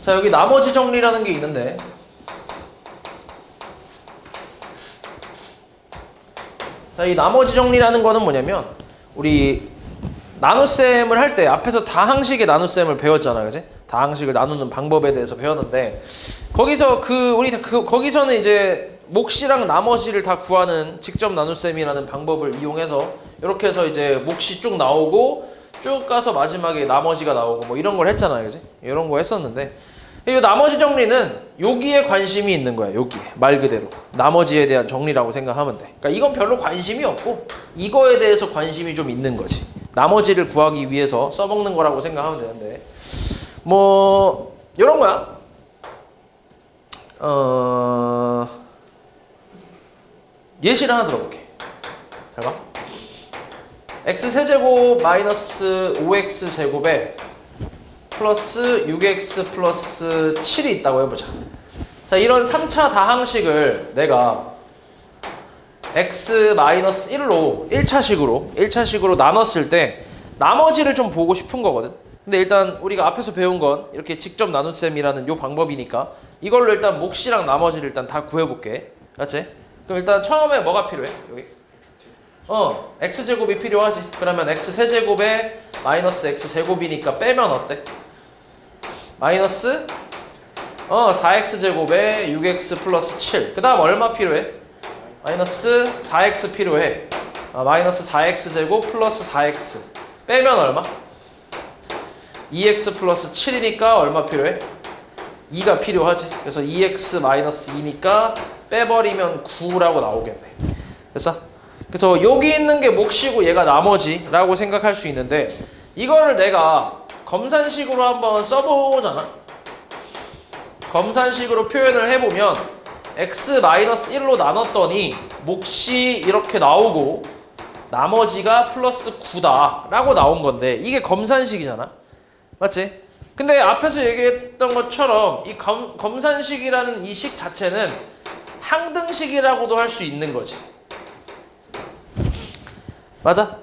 자, 여기 나머지 정리라는 게 있는데 자, 이 나머지 정리라는 거는 뭐냐면 우리 나눗셈을 할 때 앞에서 다항식의 나눗셈을 배웠잖아, 그지? 다항식을 나누는 방법에 대해서 배웠는데 거기서 거기서는 이제 몫이랑 나머지를 다 구하는 직접 나눗셈이라는 방법을 이용해서 이렇게 해서 이제 몫이 쭉 나오고 쭉 가서 마지막에 나머지가 나오고 뭐 이런 걸 했잖아요, 그지? 이런 거 했었는데 이 나머지 정리는 여기에 관심이 있는 거야. 여기에 말 그대로 나머지에 대한 정리라고 생각하면 돼. 그러니까 이건 별로 관심이 없고 이거에 대해서 관심이 좀 있는 거지. 나머지를 구하기 위해서 써먹는 거라고 생각하면 되는데 뭐 이런 거야. 예시를 하나 들어볼게. 잘 봐. x세제곱 마이너스 5x제곱에 플러스 6x 플러스 7이 있다고 해보자. 자, 이런 3차 다항식을 내가 x-1로 1차식으로 나눴을 때 나머지를 좀 보고 싶은 거거든. 근데 일단 우리가 앞에서 배운 건 이렇게 직접 나눗셈이라는 요 방법이니까 이걸로 일단 몫이랑 나머지를 일단 다 구해볼게. 알았지? 그럼 일단 처음에 뭐가 필요해? 여기 x제곱이 필요하지. 그러면 x세제곱에 마이너스 x제곱이니까 빼면 어때? 마이너스 4x제곱에 6x 플러스 7. 그 다음 얼마 필요해? 마이너스 4x 필요해. 마이너스 4x제곱 플러스 4x 빼면 얼마? 2x 플러스 7이니까 얼마 필요해? 2가 필요하지. 그래서 2x 마이너스 2니까 빼버리면 9라고 나오겠네. 됐어? 그래서 여기 있는 게 몫이고 얘가 나머지라고 생각할 수 있는데 이거를 내가 검산식으로 한번 써보잖아. 검산식으로 표현을 해보면 x-1로 나눴더니 몫이 이렇게 나오고 나머지가 플러스 9다 라고 나온 건데 이게 검산식이잖아. 맞지? 근데 앞에서 얘기했던 것처럼 이 검산식이라는 이 식 자체는 항등식이라고도 할 수 있는 거지. 맞아?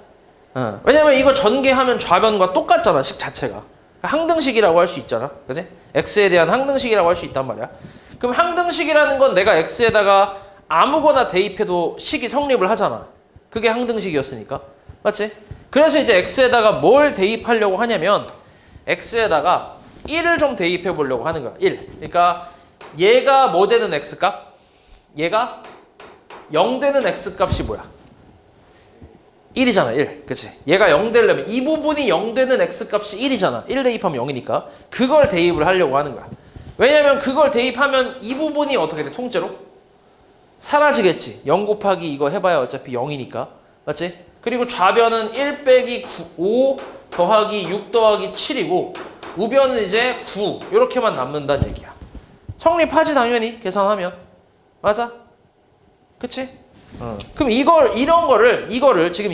왜냐면 이거 전개하면 좌변과 똑같잖아, 식 자체가. 항등식이라고 할 수 있잖아. 그지? x에 대한 항등식이라고 할 수 있단 말이야. 그럼 항등식이라는 건 내가 x에다가 아무거나 대입해도 식이 성립을 하잖아. 그게 항등식이었으니까. 맞지? 그래서 이제 x에다가 뭘 대입하려고 하냐면 x에다가 1을 좀 대입해 보려고 하는 거야. 1. 그러니까 얘가 뭐 되는 x값? 얘가 0 되는 x값이 뭐야? 1이잖아, 1. 그치? 얘가 0 되려면 이 부분이 0 되는 x값이 1이잖아. 1 대입하면 0이니까. 그걸 대입을 하려고 하는 거야. 왜냐면 그걸 대입하면 이 부분이 어떻게 돼? 통째로? 사라지겠지. 0 곱하기 이거 해봐야 어차피 0이니까. 맞지? 그리고 좌변은 1 빼기 5 더하기 6 더하기 7이고 우변은 이제 9 이렇게만 남는다는 얘기야. 성립하지 당연히 계산하면. 맞아? 그치? 그럼 이거를 지금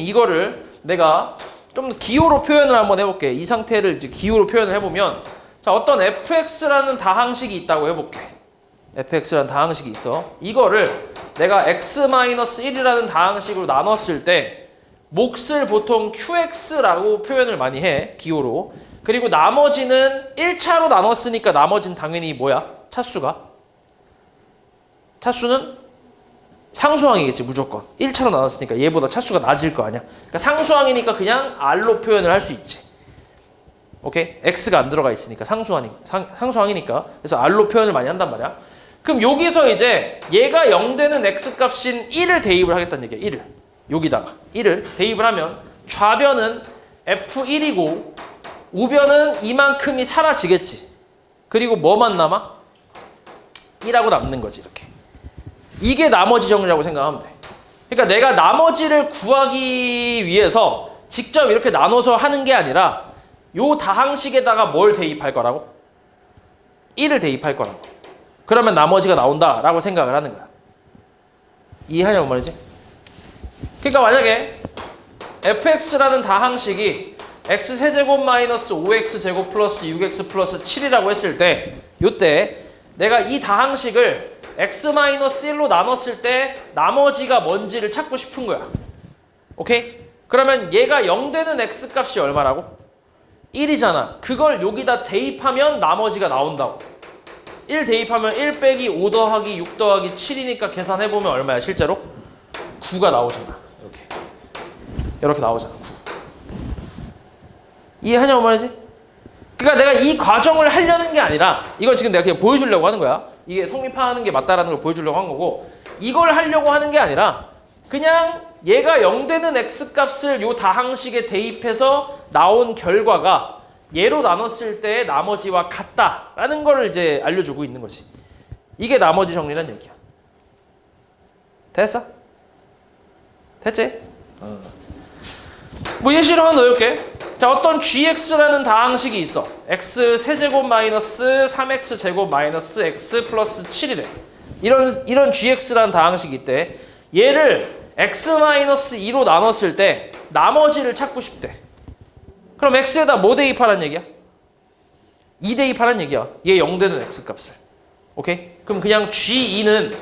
내가 좀 기호로 표현을 한번 해볼게. 이 상태를 이제 기호로 표현을 해보면 자, 어떤 fx라는 다항식이 있다고 해볼게. fx라는 다항식이 있어. 이거를 내가 x-1이라는 다항식으로 나눴을 때 몫을 보통 qx라고 표현을 많이 해. 기호로. 그리고 나머지는 1차로 나눴으니까 나머지는 당연히 뭐야? 차수는 상수항이겠지, 무조건. 1차로 나눴으니까 얘보다 차수가 낮을 거 아니야. 그러니까 상수항이니까 그냥 r로 표현을 할 수 있지. 오케이? x가 안 들어가 있으니까 상수항이니까. 그래서 r로 표현을 많이 한단 말이야. 그럼 여기서 이제 얘가 0 되는 x값인 1을 대입을 하겠다는 얘기야. 1을. 여기다가 1을 대입을 하면 좌변은 f1이고 우변은 이만큼이 사라지겠지. 그리고 뭐만 남아? 1하고 남는 거지, 이렇게. 이게 나머지 정리라고 생각하면 돼. 그러니까 내가 나머지를 구하기 위해서 직접 이렇게 나눠서 하는 게 아니라 요 다항식에다가 뭘 대입할 거라고? 1을 대입할 거라고. 그러면 나머지가 나온다라고 생각을 하는 거야. 이해하냐고 말이지? 그러니까 만약에 fx라는 다항식이 x세제곱 마이너스 5x제곱 플러스 6x 플러스 7이라고 했을 때 요때 내가 이 다항식을 x-1로 나눴을 때 나머지가 뭔지를 찾고 싶은 거야. 오케이? 그러면 얘가 0 되는 x값이 얼마라고? 1이잖아. 그걸 여기다 대입하면 나머지가 나온다고. 1 대입하면 1 빼기 5 더하기 6 더하기 7이니까 계산해보면 얼마야 실제로? 9가 나오잖아. 이렇게 나오잖아. 9. 이해하냐고 말이지? 그러니까 내가 이 과정을 하려는 게 아니라 이걸 지금 내가 그냥 보여주려고 하는 거야. 이게 성립하는 게 맞다라는 걸 보여주려고 한 거고, 이걸 하려고 하는 게 아니라 그냥 얘가 0 되는 x값을 요 다항식에 대입해서 나온 결과가 얘로 나눴을 때 나머지와 같다라는 걸 이제 알려주고 있는 거지. 이게 나머지 정리란 얘기야. 됐어? 됐지? 뭐 예시로 하나 넣을게. 자, 어떤 gx라는 다항식이 있어. x 세제곱 마이너스 3x 제곱 마이너스 x 플러스 7이래. 이런 gx라는 다항식이 있대. 얘를 x 마이너스 2로 나눴을 때 나머지를 찾고 싶대. 그럼 x에다 뭐 대입하란 얘기야? 2 대입하란 얘기야. 얘 0 되는 x값을. 오케이? 그럼 그냥 g2는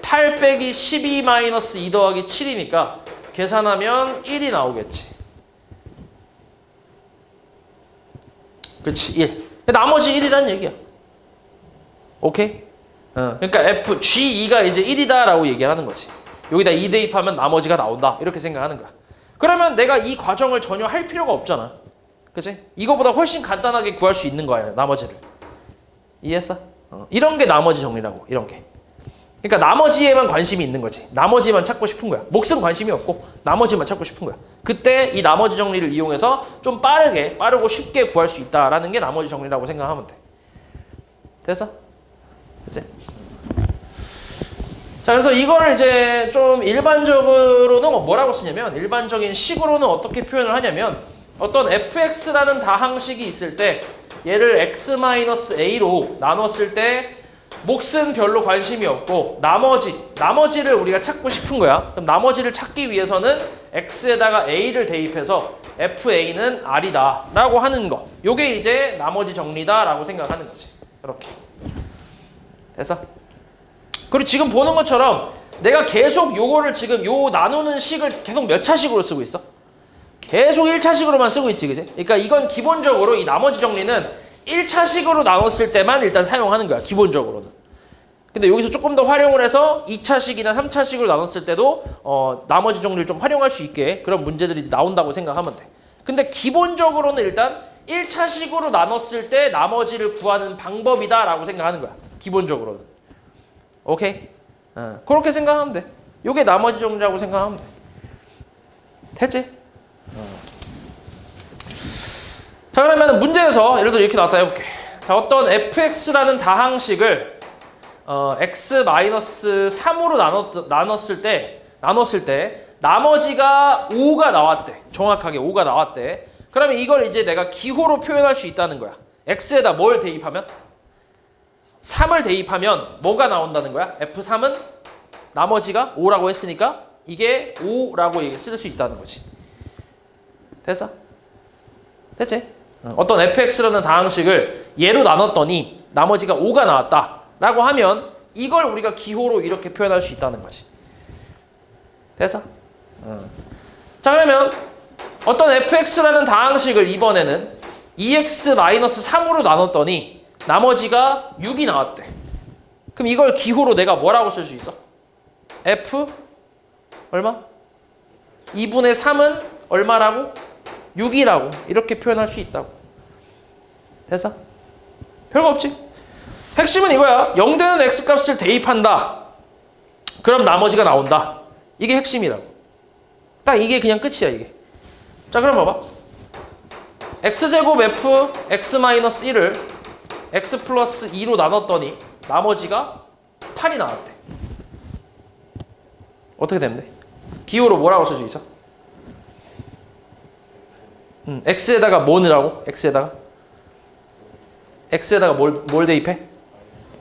8 빼기 12 마이너스 2 더하기 7이니까 계산하면 1이 나오겠지. 그렇지, 1. 나머지 1이란 얘기야. 오케이? 그러니까 G2가 이제 1이다라고 얘기를 하는 거지. 여기다 2 대입하면 나머지가 나온다. 이렇게 생각하는 거야. 그러면 내가 이 과정을 전혀 할 필요가 없잖아. 그치? 이거보다 훨씬 간단하게 구할 수 있는 거야, 나머지를. 이해했어? 이런 게 나머지 정리라고, 이런 게. 그러니까 나머지에만 관심이 있는 거지. 나머지만 찾고 싶은 거야. 몫은 관심이 없고 나머지만 찾고 싶은 거야. 그때 이 나머지 정리를 이용해서 좀 빠르고 쉽게 구할 수 있다라는 게 나머지 정리라고 생각하면 돼. 됐어? 그치? 자, 그래서 이거를 이제 좀 일반적으로는 뭐라고 쓰냐면, 일반적인 식으로는 어떻게 표현을 하냐면, 어떤 fx라는 다항식이 있을 때 얘를 x-a로 나눴을 때 몫은 별로 관심이 없고 나머지를 우리가 찾고 싶은 거야. 그럼 나머지를 찾기 위해서는 x에다가 a를 대입해서 fa는 r이다 라고 하는 거. 요게 이제 나머지 정리다 라고 생각하는 거지. 이렇게. 됐어? 그리고 지금 보는 것처럼 내가 계속 요거를 지금 요 나누는 식을 계속 몇 차식으로 쓰고 있어? 계속 1차식으로만 쓰고 있지, 그지? 그러니까 이건 기본적으로 이 나머지 정리는 1차식으로 나눴을 때만 일단 사용하는 거야, 기본적으로는. 근데 여기서 조금 더 활용을 해서 2차식이나 3차식으로 나눴을 때도 나머지 정리를 좀 활용할 수 있게 그런 문제들이 나온다고 생각하면 돼. 근데 기본적으로는 일단 1차식으로 나눴을 때 나머지를 구하는 방법이다 라고 생각하는 거야, 기본적으로는. 오케이? 그렇게 생각하면 돼. 요게 나머지 정리라고 생각하면 돼. 됐지? 자, 그러면 문제에서 예를 들어 이렇게 나왔다 해볼게. 자, 어떤 fx라는 다항식을 x-3으로 나눴을 때 나머지가 5가 나왔대. 정확하게 5가 나왔대. 그러면 이걸 이제 내가 기호로 표현할 수 있다는 거야. x에다 뭘 대입하면? 3을 대입하면 뭐가 나온다는 거야? f3은 나머지가 5라고 했으니까 이게 5라고 쓸 수 있다는 거지. 됐어? 됐지? 어떤 fx라는 다항식을 얘로 나눴더니 나머지가 5가 나왔다 라고 하면 이걸 우리가 기호로 이렇게 표현할 수 있다는 거지. 됐어? 자, 그러면 어떤 fx라는 다항식을 이번에는 2x-3으로 나눴더니 나머지가 6이 나왔대. 그럼 이걸 기호로 내가 뭐라고 쓸 수 있어? f 얼마? 2분의 3은 얼마라고? 6이라고 이렇게 표현할 수 있다고. 됐어? 별거 없지? 핵심은 이거야. 0 되는 x값을 대입한다. 그럼 나머지가 나온다. 이게 핵심이라고. 딱 이게 그냥 끝이야, 이게. 자, 그럼 봐봐. x제곱 f x-1을 x 플러스 2로 나눴더니 나머지가 8이 나왔대. 어떻게 되면 돼? 기호로 뭐라고 쓸 수 있어? x에다가 뭐 넣으라고? x에다가 뭘 대입해?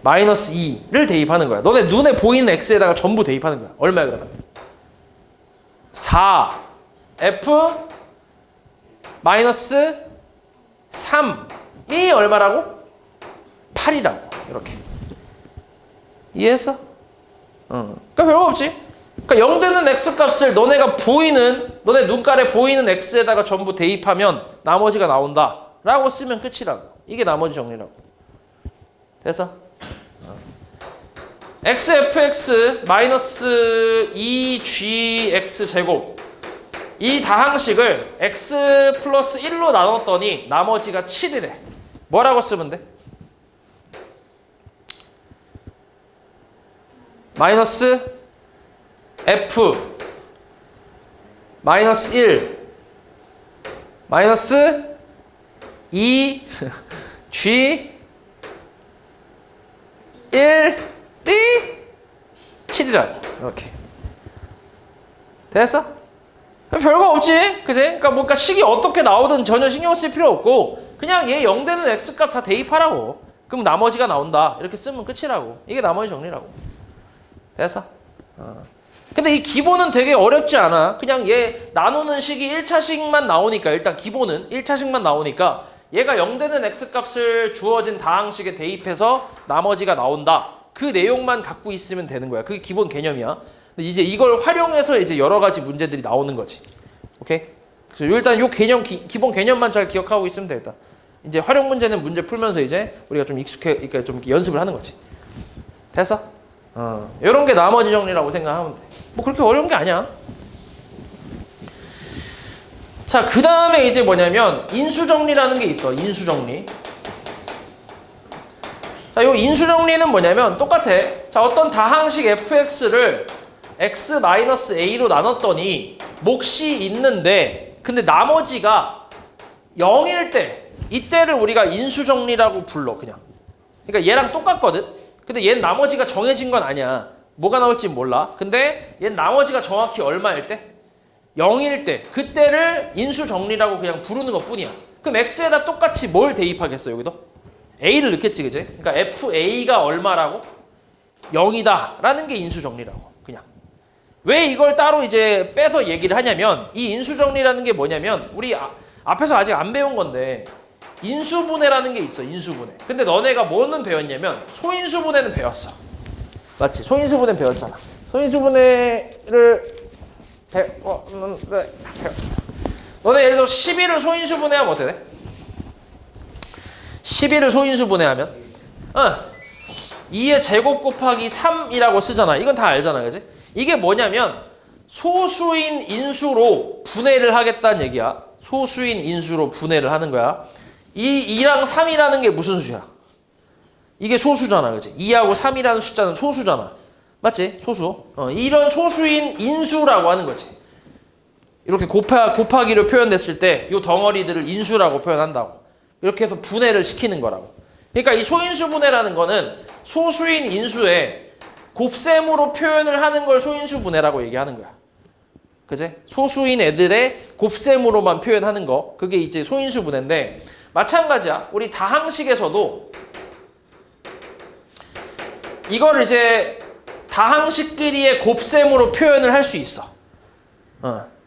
마이너스 2를 대입하는 거야. 너네 눈에 보이는 x에다가 전부 대입하는 거야. 얼마야 그러면? 4 f 마이너스 3이 얼마라고? 8이라고. 이렇게. 이해했어? 그러니까 별거 없지. 그러니까 0 되는 x값을 너네 눈깔에 보이는 x에다가 전부 대입하면 나머지가 나온다. 라고 쓰면 끝이라고. 이게 나머지 정리라고. 됐어? xfx 마이너스 2gx 제곱 이 다항식을 x 플러스 1로 나눴더니 나머지가 7이래. 뭐라고 쓰면 돼? 마이너스 f 마이너스 1 마이너스 2 g 1이 7이라고. 이렇게 됐어? 별거 없지, 그지? 그러니까 뭔가 식이 어떻게 나오든 전혀 신경 쓸 필요 없고 그냥 얘 0 되는 x값 다 대입하라고. 그럼 나머지가 나온다. 이렇게 쓰면 끝이라고. 이게 나머지 정리라고. 됐어? 근데 이 기본은 되게 어렵지 않아. 그냥 얘 나누는 식이 1차식만 나오니까 일단 기본은 1차식만 나오니까 얘가 0 되는 x값을 주어진 다항식에 대입해서 나머지가 나온다. 그 내용만 갖고 있으면 되는 거야. 그게 기본 개념이야. 근데 이제 이걸 활용해서 이제 여러 가지 문제들이 나오는 거지. 오케이? 그래서 일단 요 개념 기본 개념만 잘 기억하고 있으면 되겠다. 이제 활용 문제는 문제 풀면서 이제 우리가 좀 그러니까 좀 연습을 하는 거지. 됐어? 요런 게 나머지 정리라고 생각하면 돼. 뭐 그렇게 어려운 게 아니야. 자, 그 다음에 이제 뭐냐면 인수정리라는 게 있어. 인수정리. 자, 요 인수정리는 뭐냐면 똑같아. 자, 어떤 다항식 fx를 x-a로 나눴더니 몫이 있는데 근데 나머지가 0일 때 이때를 우리가 인수정리라고 불러. 그냥. 그러니까 얘랑 똑같거든. 근데 얘는 나머지가 정해진 건 아니야. 뭐가 나올지 몰라. 근데 얘는 나머지가 정확히 얼마일 때? 0일 때. 그때를 인수정리라고 그냥 부르는 것 뿐이야. 그럼 x에다 똑같이 뭘 대입하겠어, 여기도? a를 넣겠지, 그지? 그러니까 fa가 얼마라고? 0이다 라는 게 인수정리라고. 그냥. 왜 이걸 따로 이제 빼서 얘기를 하냐면 이 인수정리라는 게 뭐냐면 우리 앞에서 아직 안 배운 건데 인수분해라는 게 있어. 인수분해. 근데 너네가 뭐는 배웠냐면 소인수분해는 배웠어. 맞지? 소인수분해 배웠잖아. 소인수분해를 너네 예를 들어 11을 소인수분해하면 어떻게 돼? 11을 소인수분해하면 2의 제곱 곱하기 3이라고 쓰잖아. 이건 다 알잖아. 그지? 이게 뭐냐면 소수인 인수로 분해를 하겠다는 얘기야. 소수인 인수로 분해를 하는 거야. 이 2랑 3이라는 게 무슨 수야? 이게 소수잖아. 그치? 2하고 3이라는 숫자는 소수잖아. 맞지? 소수. 이런 소수인 인수라고 하는 거지. 이렇게 곱하기로 표현됐을 때 이 덩어리들을 인수라고 표현한다고. 이렇게 해서 분해를 시키는 거라고. 그러니까 이 소인수 분해라는 거는 소수인 인수에 곱셈으로 표현을 하는 걸 소인수 분해라고 얘기하는 거야. 그지? 소수인 애들의 곱셈으로만 표현하는 거. 그게 이제 소인수 분해인데 마찬가지야. 우리 다항식에서도 이걸 이제 다항식끼리의 곱셈으로 표현을 할 수 있어.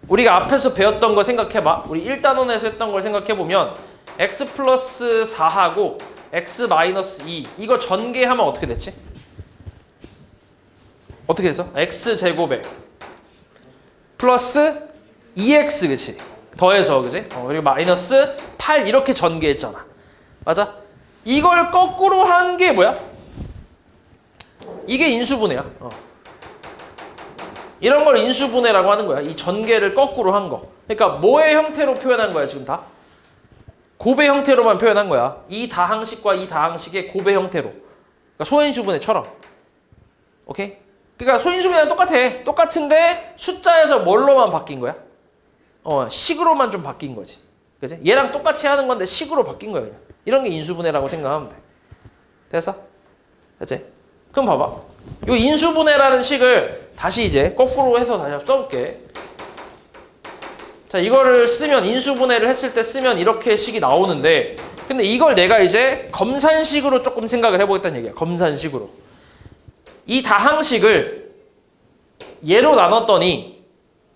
우리가 앞에서 배웠던 거 생각해봐. 우리 1단원에서 했던 걸 생각해보면 x 플러스 4하고 x 마이너스 2 이거 전개하면 어떻게 됐지? 어떻게 됐어? x 제곱에 플러스 2x 그치? 더해서 그치? 그리고 마이너스 8 이렇게 전개했잖아. 맞아? 이걸 거꾸로 한 게 뭐야? 이게 인수분해야. 이런 걸 인수분해라고 하는 거야. 이 전개를 거꾸로 한 거. 그러니까 뭐의 형태로 표현한 거야 지금 다? 곱의 형태로만 표현한 거야. 이 다항식과 이 다항식의 곱의 형태로. 그러니까 소인수분해처럼. 오케이? 그러니까 소인수분해는 똑같아. 똑같은데 숫자에서 뭘로만 바뀐 거야? 식으로만 좀 바뀐 거지. 그치? 얘랑 똑같이 하는 건데 식으로 바뀐 거야. 그냥. 이런 게 인수분해라고 생각하면 돼. 됐어? 됐지? 그럼 봐봐. 이 인수분해라는 식을 다시 이제 거꾸로 해서 다시 써볼게. 자, 이거를 쓰면 인수분해를 했을 때 쓰면 이렇게 식이 나오는데 근데 이걸 내가 이제 검산식으로 조금 생각을 해보겠다는 얘기야. 검산식으로. 이 다항식을 얘로 나눴더니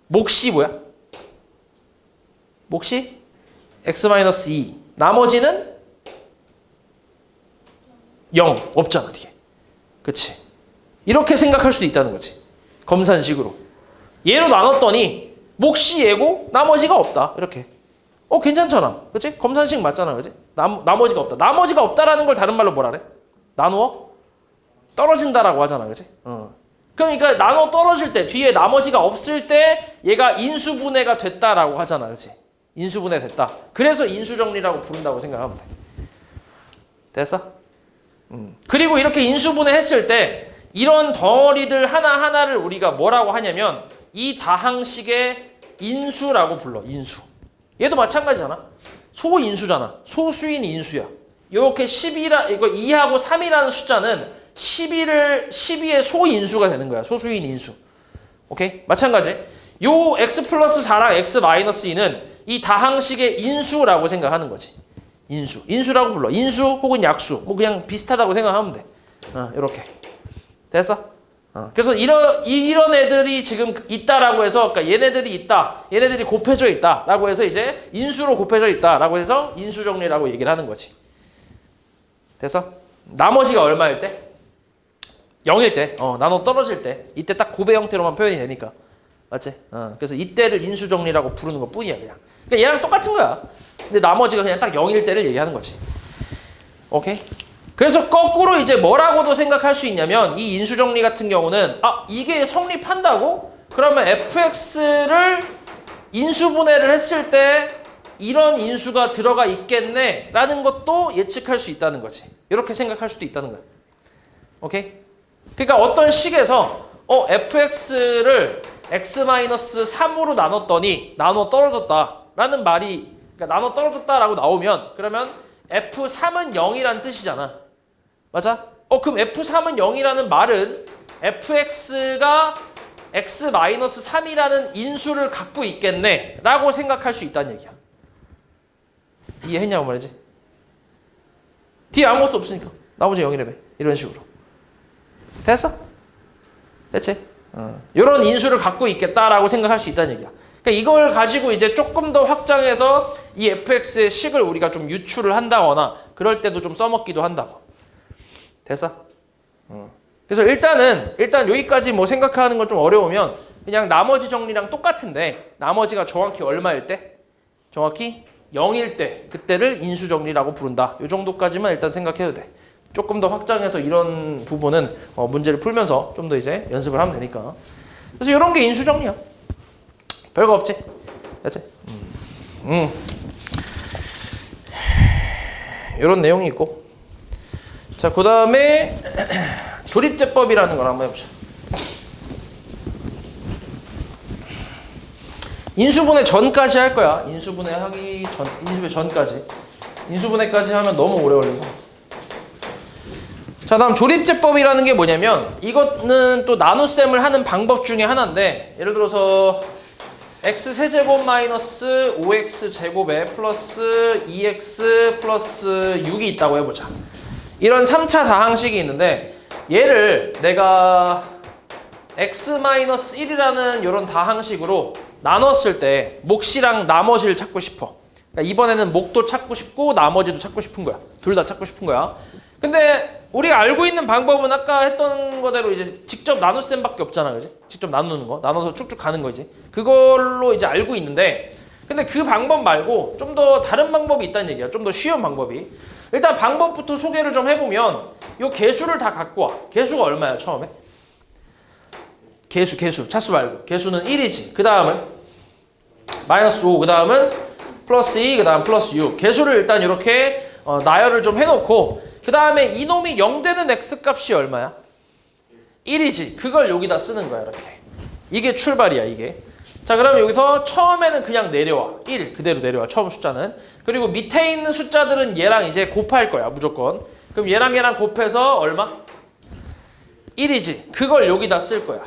몫이 뭐야? 몫이 x-2 나머지는 0 없잖아 뒤에. 그치? 이렇게 생각할 수도 있다는 거지. 검산식으로. 얘로 나눴더니 몫이 얘고 나머지가 없다. 이렇게. 괜찮잖아. 그치? 검산식 맞잖아. 그치? 나머지가 없다. 나머지가 없다라는 걸 다른 말로 뭐라 그래? 나누어 떨어진다라고 하잖아. 그치? 그러니까 나눠 떨어질 때, 뒤에 나머지가 없을 때 얘가 인수분해가 됐다라고 하잖아. 그치? 인수분해 됐다. 그래서 인수정리라고 부른다고 생각하면 돼. 됐어? 그리고 이렇게 인수분해 했을 때 이런 덩어리들 하나하나를 우리가 뭐라고 하냐면 이 다항식의 인수라고 불러. 인수. 얘도 마찬가지잖아. 소인수잖아. 소수인 인수야. 이렇게 이거 2하고 3이라는 숫자는 12의 소인수가 되는 거야. 소수인 인수. 오케이? 마찬가지. 요 x 플러스 4랑 x 마이너스 2는 이 다항식의 인수라고 생각하는 거지. 인수. 인수라고 불러. 인수 혹은 약수. 뭐 그냥 비슷하다고 생각하면 돼. 이렇게. 됐어? 그래서 이런 애들이 지금 있다라고 해서, 그러니까 얘네들이 있다, 얘네들이 곱해져 있다라고 해서 이제 인수로 곱해져 있다라고 해서 인수 정리라고 얘기를 하는 거지. 됐어? 나머지가 얼마일 때? 0일 때, 나눠 떨어질 때, 이때 딱 곱의 형태로만 표현이 되니까, 맞지? 그래서 이때를 인수 정리라고 부르는 것 뿐이야 그냥. 그러니까 얘랑 똑같은 거야. 근데 나머지가 그냥 딱 0일 때를 얘기하는 거지. 오케이? 그래서 거꾸로 이제 뭐라고도 생각할 수 있냐면 이 인수정리 같은 경우는 이게 성립한다고? 그러면 fx를 인수분해를 했을 때 이런 인수가 들어가 있겠네 라는 것도 예측할 수 있다는 거지. 이렇게 생각할 수도 있다는 거야. 오케이? 그러니까 어떤 식에서 fx를 x-3으로 나눴더니 나눠 떨어졌다 라는 말이, 그러니까 나눠 떨어졌다라고 나오면 그러면 f3은 0이란 뜻이잖아. 맞아? 그럼 f3은 0이라는 말은 fx가 x-3이라는 인수를 갖고 있겠네 라고 생각할 수 있다는 얘기야. 이해했냐고 말이지. 뒤에 아무것도 없으니까 나머지 0이래매. 이런 식으로. 됐어? 됐지? 이런 인수를 갖고 있겠다라고 생각할 수 있다는 얘기야. 그러니까 이걸 가지고 이제 조금 더 확장해서 이 fx의 식을 우리가 좀 유출을 한다거나 그럴 때도 좀 써먹기도 한다고. 됐어? 그래서 일단 여기까지 뭐 생각하는 건 좀 어려우면 그냥 나머지 정리랑 똑같은데 나머지가 정확히 얼마일 때? 정확히 0일 때 그때를 인수 정리라고 부른다. 이 정도까지만 일단 생각해도 돼. 조금 더 확장해서 이런 부분은 문제를 풀면서 좀 더 이제 연습을 하면 되니까. 그래서 이런 게 인수 정리야. 별거 없지? 됐지? 이런 내용이 있고. 자, 그 다음에 조립제법이라는 걸 한번 해보자. 인수분해 전까지 할 거야. 인수분해 전까지. 인수분해까지 하면 너무 오래 걸려서. 자, 다음 조립제법이라는 게 뭐냐면 이거는 또 나눗셈을 하는 방법 중에 하나인데, 예를 들어서 x세제곱 마이너스 5x제곱에 플러스 2x 플러스 6이 있다고 해보자. 이런 3차 다항식이 있는데 얘를 내가 x-1이라는 이런 다항식으로 나눴을 때 몫이랑 나머지를 찾고 싶어. 그러니까 이번에는 몫도 찾고 싶고 나머지도 찾고 싶은 거야. 둘 다 찾고 싶은 거야. 근데 우리가 알고 있는 방법은 아까 했던 거대로 이제 직접 나눗셈밖에 없잖아. 그지? 직접 나누는 거. 나눠서 쭉쭉 가는 거지. 그걸로 이제 알고 있는데, 근데 그 방법 말고 좀 더 다른 방법이 있다는 얘기야. 좀 더 쉬운 방법이. 일단 방법부터 소개를 좀 해보면 요 개수를 다 갖고 와. 개수가 얼마야 처음에? 개수 차수 말고 개수는 1이지. 그 다음은 마이너스 5, 그 다음은 플러스 2, 그 다음 플러스 6. 개수를 일단 이렇게 나열을 좀 해놓고 그 다음에 이놈이 0 되는 x값이 얼마야? 1이지. 그걸 여기다 쓰는 거야. 이렇게. 이게 출발이야. 이게. 자, 그럼 여기서 처음에는 그냥 내려와. 1 그대로 내려와. 처음 숫자는. 그리고 밑에 있는 숫자들은 얘랑 이제 곱할 거야. 무조건. 그럼 얘랑 곱해서 얼마? 1이지. 그걸 여기다 쓸 거야.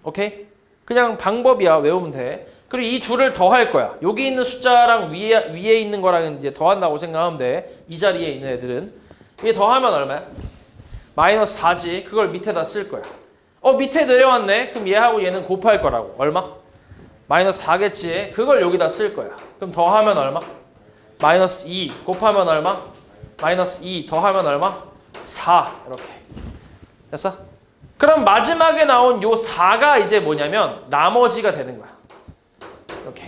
오케이? 그냥 방법이야. 외우면 돼. 그리고 이 둘을 더할 거야. 여기 있는 숫자랑 위에 있는 거랑 이제 더한다고 생각하면 돼. 이 자리에 있는 애들은. 이게 더하면 얼마야? 마이너스 4지. 그걸 밑에다 쓸 거야. 밑에 내려왔네. 그럼 얘하고 얘는 곱할 거라고. 얼마? 마이너스 4겠지. 그걸 여기다 쓸 거야. 그럼 더하면 얼마? 마이너스 2. 곱하면 얼마? 마이너스 2. 더하면 얼마? 4. 이렇게. 됐어? 그럼 마지막에 나온 요 4가 이제 뭐냐면 나머지가 되는 거야. 이렇게.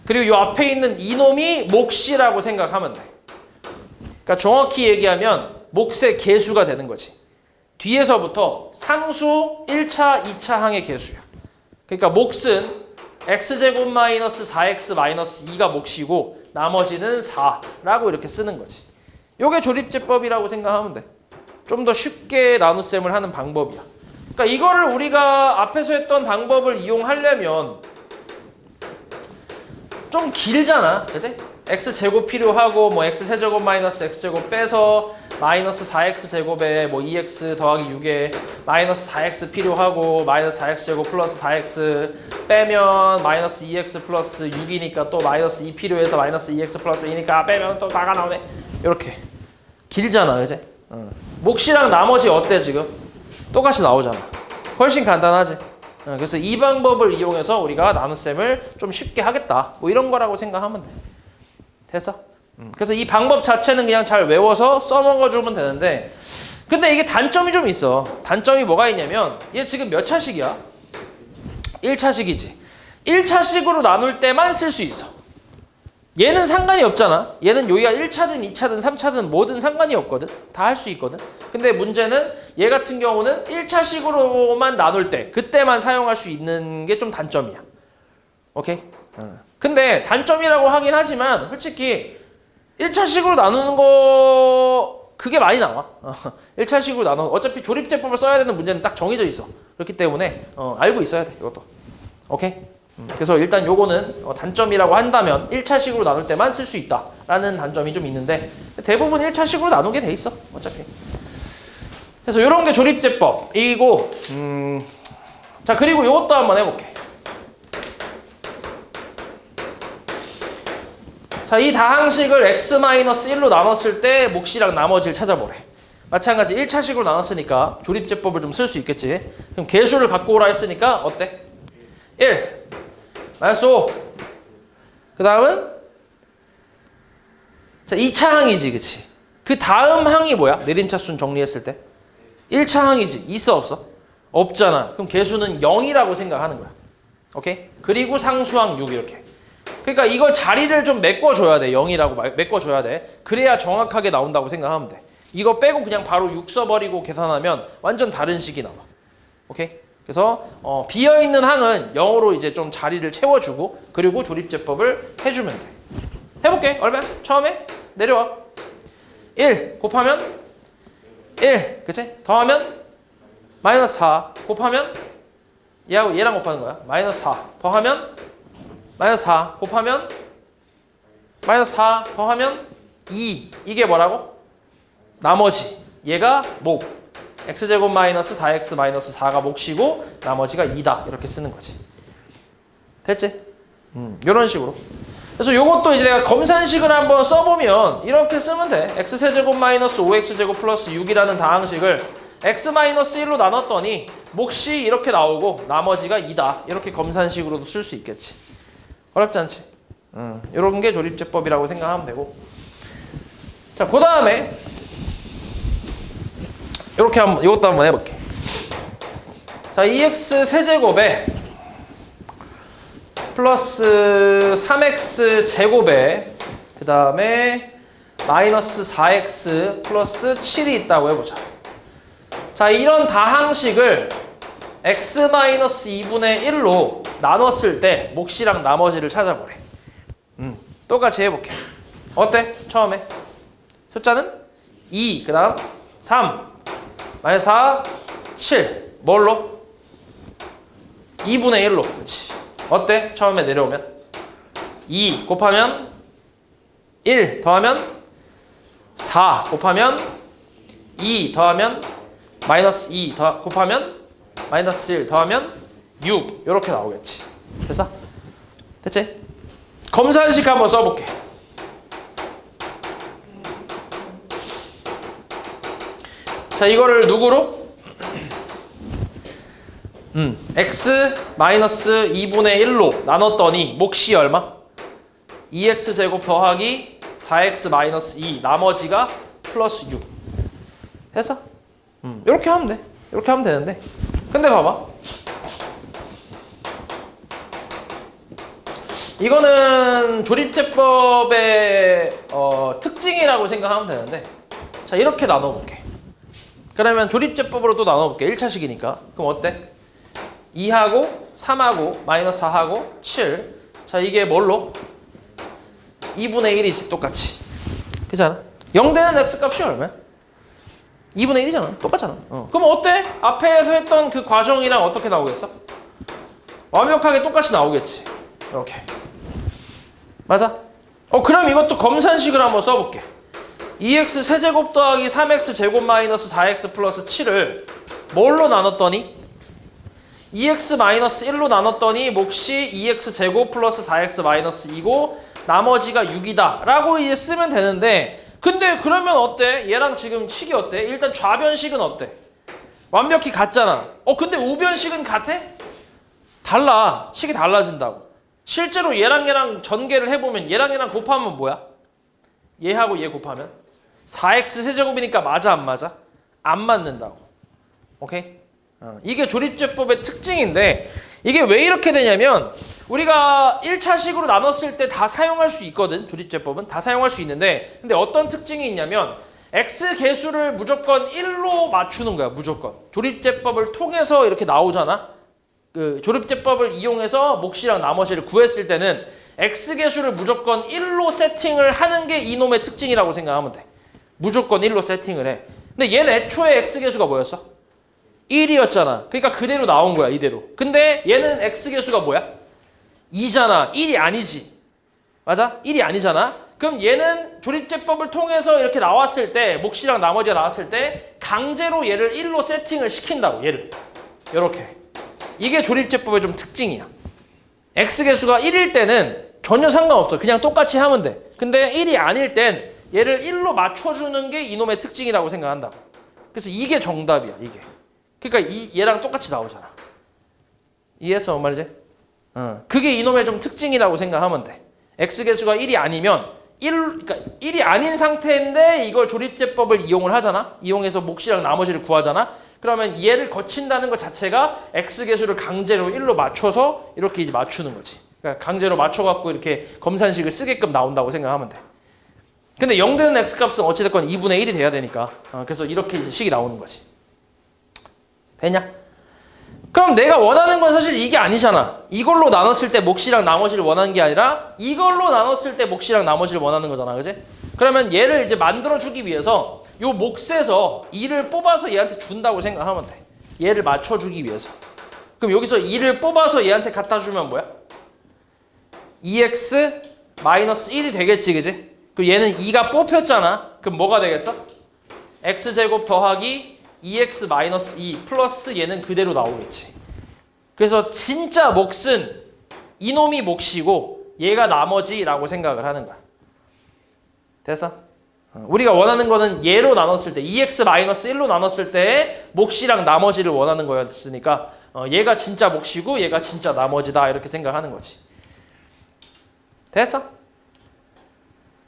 그리고 요 앞에 있는 이놈이 몫이라고 생각하면 돼. 그러니까 정확히 얘기하면 몫의 개수가 되는 거지. 뒤에서부터 상수 1차, 2차 항의 개수야. 그러니까 몫은 x제곱 마이너스 4x 마이너스 2가 몫이고 나머지는 4라고 이렇게 쓰는 거지. 요게 조립제법이라고 생각하면 돼. 좀 더 쉽게 나눗셈을 하는 방법이야. 그러니까 이거를 우리가 앞에서 했던 방법을 이용하려면 좀 길잖아, 그치? x제곱 필요하고 뭐 x세제곱 마이너스 x제곱 빼서 마이너스 4x 제곱에 뭐 2x 더하기 6에 마이너스 4x 필요하고 마이너스 4x 제곱 플러스 4x 빼면 마이너스 2x 플러스 6이니까 또 마이너스 2 필요해서 마이너스 2x 플러스 2니까 빼면 또 4가 나오네. 이렇게 길잖아, 그치? 몫이랑 나머지 어때 지금? 똑같이 나오잖아. 훨씬 간단하지? 그래서 이 방법을 이용해서 우리가 나눗셈을 좀 쉽게 하겠다. 뭐 이런 거라고 생각하면 돼. 됐어? 그래서 이 방법 자체는 그냥 잘 외워서 써먹어주면 되는데 근데 이게 단점이 좀 있어. 단점이 뭐가 있냐면 얘 지금 몇 차식이야? 1차식이지. 1차식으로 나눌 때만 쓸 수 있어. 얘는 상관이 없잖아. 얘는 여기가 1차든 2차든 3차든 뭐든 상관이 없거든. 다 할 수 있거든. 근데 문제는 얘 같은 경우는 1차식으로만 나눌 때 그때만 사용할 수 있는 게 좀 단점이야. 오케이? 근데 단점이라고 하긴 하지만 솔직히 1차식으로 나누는 거 그게 많이 나와. 1차식으로 나눠 어차피 조립제법을 써야 되는 문제는 딱 정해져 있어. 그렇기 때문에 알고 있어야 돼 이것도. 오케이? 그래서 일단 요거는 단점이라고 한다면 1차식으로 나눌 때만 쓸 수 있다라는 단점이 좀 있는데 대부분 1차식으로 나누게 돼 있어 어차피. 그래서 요런 게 조립제법이고 자 그리고 요것도 한번 해볼게. 자, 이 다항식을 x-1로 나눴을 때 몫이랑 나머지를 찾아보래. 마찬가지 1차식으로 나눴으니까 조립제법을 좀 쓸 수 있겠지. 그럼 개수를 갖고 오라 했으니까 어때? 1 마이너스 5 그 다음은 자 2차 항이지 그치? 그 다음 항이 뭐야? 내림차순 정리했을 때 1차 항이지. 있어 없어? 없잖아. 그럼 개수는 0이라고 생각하는 거야. 오케이? 그리고 상수항 6 이렇게. 그러니까 이걸 자리를 좀 메꿔줘야 돼. 0이라고 메꿔줘야 돼. 그래야 정확하게 나온다고 생각하면 돼. 이거 빼고 그냥 바로 6 써버리고 계산하면 완전 다른 식이 나와. 오케이? 그래서 비어있는 항은 0으로 이제 좀 자리를 채워주고 그리고 조립제법을 해주면 돼. 해볼게. 얼마? 처음에 내려와. 1 곱하면 1 그치? 더하면 마이너스 4 곱하면 얘하고 얘랑 곱하는 거야. 마이너스 4 더하면 마이너스 4 곱하면 마이너스 4 더하면 2 이게 뭐라고? 나머지 얘가 몫 x제곱 마이너스 4x 마이너스 4가 몫이고 나머지가 2다 이렇게 쓰는 거지. 됐지? 이런 식으로. 그래서 요것도 이제 내가 검산식을 한번 써보면 이렇게 쓰면 돼. x세제곱 마이너스 5x제곱 플러스 6이라는 다항식을 x-1로 나눴더니 몫이 이렇게 나오고 나머지가 2다 이렇게 검산식으로도 쓸 수 있겠지. 어렵지 않지? 이런 게 조립제법이라고 생각하면 되고. 자, 그 다음에 이렇게 한번 이것도 한번 해볼게. 자, 2x 세제곱에 플러스 3x 제곱에 그 다음에 마이너스 4x 플러스 7이 있다고 해보자. 자, 이런 다항식을 x-2분의 1로 나눴을 때 몫이랑 나머지를 찾아보래. 똑같이 해볼게. 어때? 처음에 숫자는 2, 그 다음 3, 마이너스 4, 7 뭘로? 2분의 1로. 그렇지. 어때? 처음에 내려오면 2 곱하면 1 더하면 4 곱하면 2 더하면 마이너스 2 곱하면 마이너스 1 더하면 6 이렇게 나오겠지. 됐어? 됐지? 검산식 한번 써볼게. 자, 이거를 누구로? x-2분의 1로 나눴더니 몫이 얼마? 2x제곱 더하기 4x-2 나머지가 플러스 6 됐어? 이렇게 하면 돼. 이렇게 하면 되는데 근데 봐봐 이거는 조립제법의 특징이라고 생각하면 되는데, 자 이렇게 나눠볼게. 그러면 조립제법으로 또 나눠볼게. 1차식이니까. 그럼 어때? 2하고 3하고 마이너스 4하고 7. 자 이게 뭘로? 2분의 1이지 똑같이. 그렇잖아? 0되는 x값이 얼마야? 2분의 1이잖아. 똑같잖아. 그럼 어때? 앞에서 했던 그 과정이랑 어떻게 나오겠어? 완벽하게 똑같이 나오겠지. 이렇게. 맞아? 그럼 이것도 검산식을 한번 써볼게. 2x 세제곱 더하기 3x 제곱 마이너스 4x 플러스 7을 뭘로 나눴더니? 2x 마이너스 1로 나눴더니 몫이 2x 제곱 플러스 4x 마이너스 2고 나머지가 6이다 라고 이제 쓰면 되는데, 근데 그러면 어때? 얘랑 지금 식이 어때? 일단 좌변식은 어때? 완벽히 같잖아. 근데 우변식은 같아? 달라. 식이 달라진다고. 실제로 얘랑 전개를 해보면 얘랑 얘랑 곱하면 뭐야? 얘하고 얘 곱하면 4x 세제곱이니까 맞아 안 맞아? 안 맞는다고. 오케이? 이게 조립제법의 특징인데, 이게 왜 이렇게 되냐면 우리가 1차식으로 나눴을 때 다 사용할 수 있거든. 조립제법은 다 사용할 수 있는데, 근데 어떤 특징이 있냐면 x 개수를 무조건 1로 맞추는 거야. 무조건. 조립제법을 통해서 이렇게 나오잖아. 그 조립제법을 이용해서 몫이랑 나머지를 구했을 때는 x 개수를 무조건 1로 세팅을 하는 게 이놈의 특징이라고 생각하면 돼. 무조건 1로 세팅을 해. 근데 얘는 애초에 x 개수가 뭐였어? 1이었잖아. 그러니까 그대로 나온 거야. 이대로. 근데 얘는 x 개수가 뭐야? 2잖아. 1이 아니지. 맞아? 1이 아니잖아. 그럼 얘는 조립제법을 통해서 이렇게 나왔을 때, 몫이랑 나머지가 나왔을 때 강제로 얘를 1로 세팅을 시킨다고. 얘를. 이렇게. 이게 조립제법의 좀 특징이야. x개수가 1일 때는 전혀 상관없어. 그냥 똑같이 하면 돼. 근데 1이 아닐 땐 얘를 1로 맞춰주는 게 이놈의 특징이라고 생각한다고. 그래서 이게 정답이야. 이게. 그러니까 얘랑 똑같이 나오잖아. 이해했어? 뭔 말이지? 그게 이놈의 좀 특징이라고 생각하면 돼. x개수가 1이 아니면 그러니까 1이 아닌 상태인데 이걸 조립제법을 이용을 하잖아. 이용해서 몫이랑 나머지를 구하잖아. 그러면 얘를 거친다는 것 자체가 x개수를 강제로 1로 맞춰서 이렇게 이제 맞추는 거지. 그러니까 강제로 맞춰갖고 이렇게 검산식을 쓰게끔 나온다고 생각하면 돼. 근데 0되는 x값은 어찌됐건 2분의 1이 돼야 되니까. 그래서 이렇게 이제 식이 나오는 거지. 되냐? 그럼 내가 원하는 건 사실 이게 아니잖아. 이걸로 나눴을 때 몫이랑 나머지를 원하는 게 아니라 이걸로 나눴을 때 몫이랑 나머지를 원하는 거잖아. 그지? 그러면 얘를 이제 만들어주기 위해서 요 몫에서 2를 뽑아서 얘한테 준다고 생각하면 돼. 얘를 맞춰주기 위해서. 그럼 여기서 2를 뽑아서 얘한테 갖다 주면 뭐야? 2x 마이너스 1이 되겠지. 그지? 그럼 얘는 2가 뽑혔잖아. 그럼 뭐가 되겠어? x제곱 더하기 2x 마이너스 2 플러스 얘는 그대로 나오겠지. 그래서 진짜 몫은 이놈이 몫이고 얘가 나머지라고 생각을 하는 거야. 됐어? 우리가 원하는 거는 얘로 나눴을 때 2x 마이너스 1로 나눴을 때 몫이랑 나머지를 원하는 거였으니까 얘가 진짜 몫이고 얘가 진짜 나머지다 이렇게 생각하는 거지. 됐어?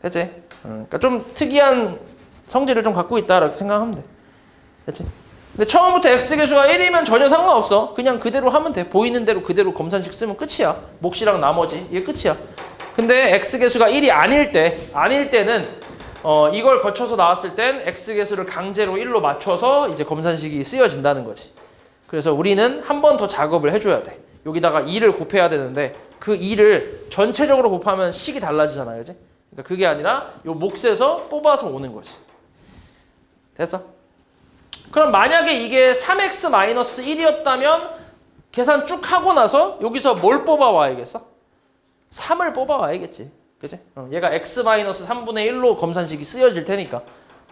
됐지? 그러니까 좀 특이한 성질을 좀 갖고 있다 이렇게 생각하면 돼. 됐지? 근데 처음부터 x개수가 1이면 전혀 상관없어. 그냥 그대로 하면 돼. 보이는 대로 그대로 검산식 쓰면 끝이야. 몫이랑 나머지 이게 끝이야. 근데 x개수가 1이 아닐 때는 이걸 거쳐서 나왔을 땐 x개수를 강제로 1로 맞춰서 이제 검산식이 쓰여진다는 거지. 그래서 우리는 한 번 더 작업을 해줘야 돼. 여기다가 2를 곱해야 되는데 그 2를 전체적으로 곱하면 식이 달라지잖아요. 그지? 그러니까 그게 아니라 요 몫에서 뽑아서 오는 거지. 됐어? 그럼 만약에 이게 3x-1이었다면 계산 쭉 하고 나서 여기서 뭘 뽑아와야겠어? 3을 뽑아와야겠지. 그치? 얘가 x-3분의 1로 검산식이 쓰여질 테니까.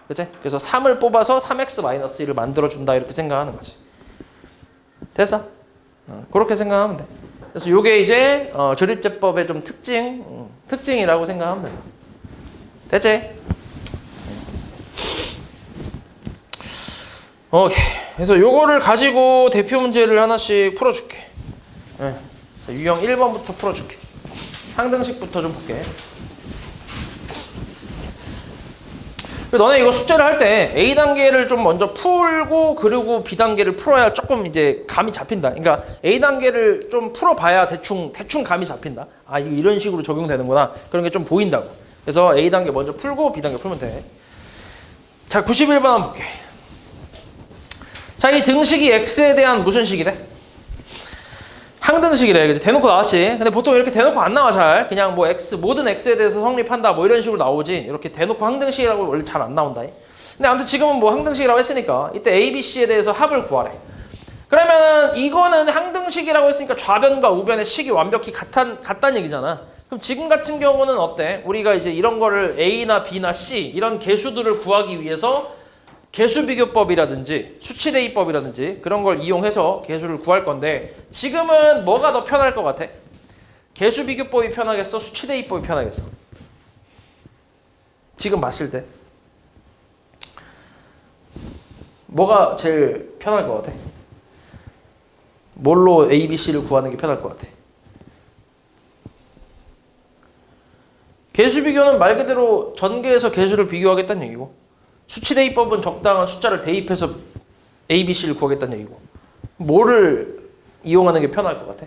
그치? 그래서 3을 뽑아서 3x-1을 만들어준다 이렇게 생각하는 거지. 됐어? 그렇게 생각하면 돼. 그래서 요게 이제 조립제법의 좀 특징이라고 생각하면 된다. 됐지? 오케이. 그래서 요거를 가지고 대표 문제를 하나씩 풀어줄게. 유형 1번부터 풀어줄게. 상등식부터 좀 볼게. 너네 이거 숙제를 할 때 A단계를 좀 먼저 풀고 그리고 B단계를 풀어야 조금 이제 감이 잡힌다. 그러니까 A단계를 좀 풀어봐야 대충 감이 잡힌다. 아, 이거 이런 식으로 적용되는구나. 그런 게 좀 보인다고. 그래서 A단계 먼저 풀고 B단계 풀면 돼. 자, 91번 한번 볼게. 자, 이 등식이 X에 대한 무슨 식이래? 항등식이래. 그치? 대놓고 나왔지. 근데 보통 이렇게 대놓고 안 나와, 잘. 그냥 뭐 모든 X에 대해서 성립한다, 뭐 이런 식으로 나오지. 이렇게 대놓고 항등식이라고 원래 잘 안 나온다. 근데 아무튼 지금은 뭐 항등식이라고 했으니까 이때 A, B, C에 대해서 합을 구하래. 그러면 이거는 항등식이라고 했으니까 좌변과 우변의 식이 완벽히 같다는 얘기잖아. 그럼 지금 같은 경우는 어때? 우리가 이제 이런 거를 A나 B나 C 이런 개수들을 구하기 위해서 개수비교법이라든지 수치대입법이라든지 그런 걸 이용해서 개수를 구할 건데 지금은 뭐가 더 편할 것 같아? 개수비교법이 편하겠어? 수치대입법이 편하겠어? 지금 봤을 때 뭐가 제일 편할 것 같아? 뭘로 A, B, C를 구하는 게 편할 것 같아? 개수비교는 말 그대로 전개해서 개수를 비교하겠다는 얘기고 수치대입법은 적당한 숫자를 대입해서 A, B, C를 구하겠다는 얘기고 뭐를 이용하는 게 편할 것 같아?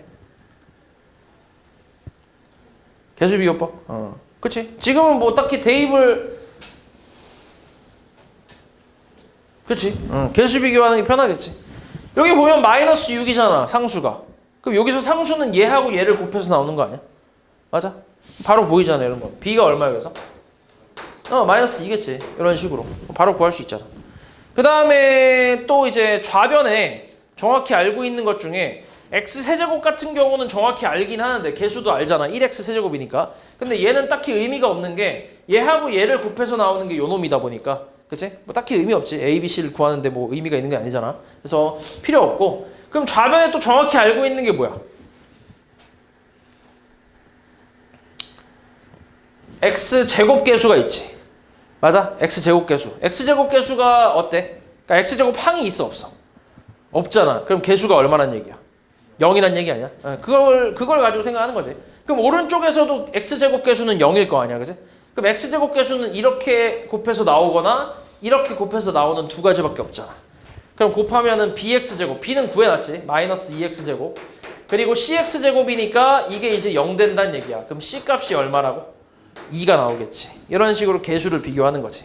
개수비교법? 그치? 지금은 뭐 딱히 대입을 그치? 개수비교하는 게 편하겠지. 여기 보면 마이너스 6이잖아, 상수가. 그럼 여기서 상수는 얘하고 얘를 곱해서 나오는 거 아니야? 맞아? 바로 보이잖아, 이런 거. B가 얼마야, 그래서? 마이너스 2겠지. 이런 식으로. 바로 구할 수 있잖아. 그 다음에 또 이제 좌변에 정확히 알고 있는 것 중에 x세제곱 같은 경우는 정확히 알긴 하는데 개수도 알잖아. 1x세제곱이니까. 근데 얘는 딱히 의미가 없는 게 얘하고 얘를 곱해서 나오는 게 요 놈이다 보니까. 그치? 뭐 딱히 의미 없지. A, B, C를 구하는데 뭐 의미가 있는 게 아니잖아. 그래서 필요 없고. 그럼 좌변에 또 정확히 알고 있는 게 뭐야? x제곱계수가 있지. 맞아? x제곱계수. x제곱계수가 어때? 그러니까 x제곱 항이 있어, 없어? 없잖아. 그럼 계수가 얼마란 얘기야? 0이란 얘기 아니야? 그걸 가지고 생각하는 거지. 그럼 오른쪽에서도 x제곱계수는 0일 거 아니야, 그치? 그럼 x제곱계수는 이렇게 곱해서 나오거나 이렇게 곱해서 나오는 두 가지밖에 없잖아. 그럼 곱하면은 bx제곱. b는 구해놨지. 마이너스 2x제곱. 그리고 cx제곱이니까 이게 이제 0 된다는 얘기야. 그럼 c 값이 얼마라고? 2가 나오겠지. 이런 식으로 계수를 비교하는 거지.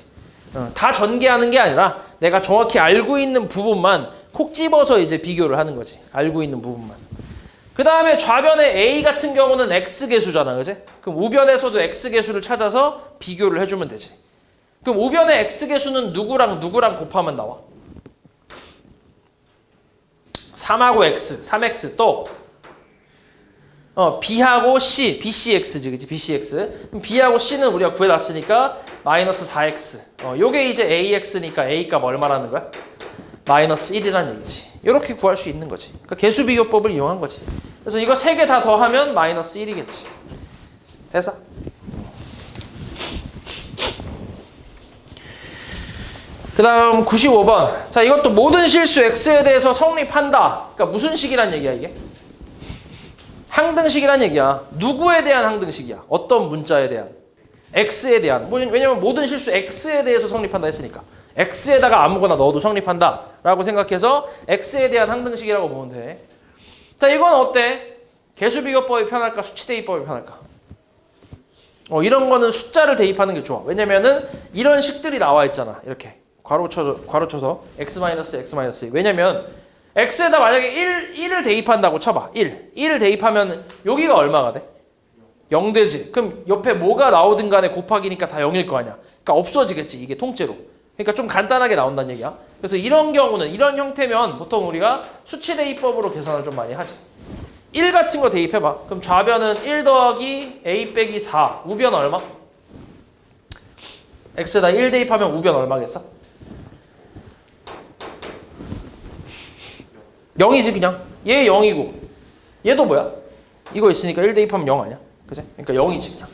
다 전개하는 게 아니라 내가 정확히 알고 있는 부분만 콕 집어서 이제 비교를 하는 거지. 알고 있는 부분만. 그 다음에 좌변의 A 같은 경우는 X계수잖아. 그지? 그럼 우변에서도 X계수를 찾아서 비교를 해주면 되지. 그럼 우변의 X계수는 누구랑 곱하면 나와? 3하고 X, 3X 또 B하고 C, BCX지, 그치? BCX. 그럼 B하고 C는 우리가 구해놨으니까 마이너스 4X. 요게 이제 AX니까 A 값 얼마라는 거야? 마이너스 1이라는 얘기지. 이렇게 구할 수 있는 거지. 그러니까 개수비교법을 이용한 거지. 그래서 이거 3개 다 더하면 마이너스 1이겠지. 됐어? 그 다음 95번. 자, 이것도 모든 실수 X에 대해서 성립한다. 그러니까 무슨 식이란 얘기야, 이게? 항등식이란 얘기야. 누구에 대한 항등식이야? 어떤 문자에 대한? X에 대한. 왜냐면 모든 실수 X에 대해서 성립한다 했으니까. X에다가 아무거나 넣어도 성립한다 라고 생각해서 X에 대한 항등식이라고 보면 돼. 자, 이건 어때? 개수비교법이 편할까? 수치대입법이 편할까? 이런 거는 숫자를 대입하는 게 좋아. 왜냐면은 이런 식들이 나와 있잖아. 이렇게 괄호쳐서 x-x-1. 왜냐면 x에다 만약에 1을 대입한다고 쳐봐. 1을 대입하면 여기가 얼마가 돼? 0 되지. 그럼 옆에 뭐가 나오든 간에 곱하기니까 다 0일 거 아니야. 그러니까 없어지겠지. 이게 통째로. 그러니까 좀 간단하게 나온다는 얘기야. 그래서 이런 경우는 이런 형태면 보통 우리가 수치대입법으로 계산을 좀 많이 하지. 1 같은 거 대입해봐. 그럼 좌변은 1 더하기 a 빼기 4. 우변 얼마? x에다 1 대입하면 우변 얼마겠어? 0이지 그냥. 얘 0이고 얘도 뭐야? 이거 있으니까 1 대입하면 0 아니야? 그치? 그러니까 0이지 그냥.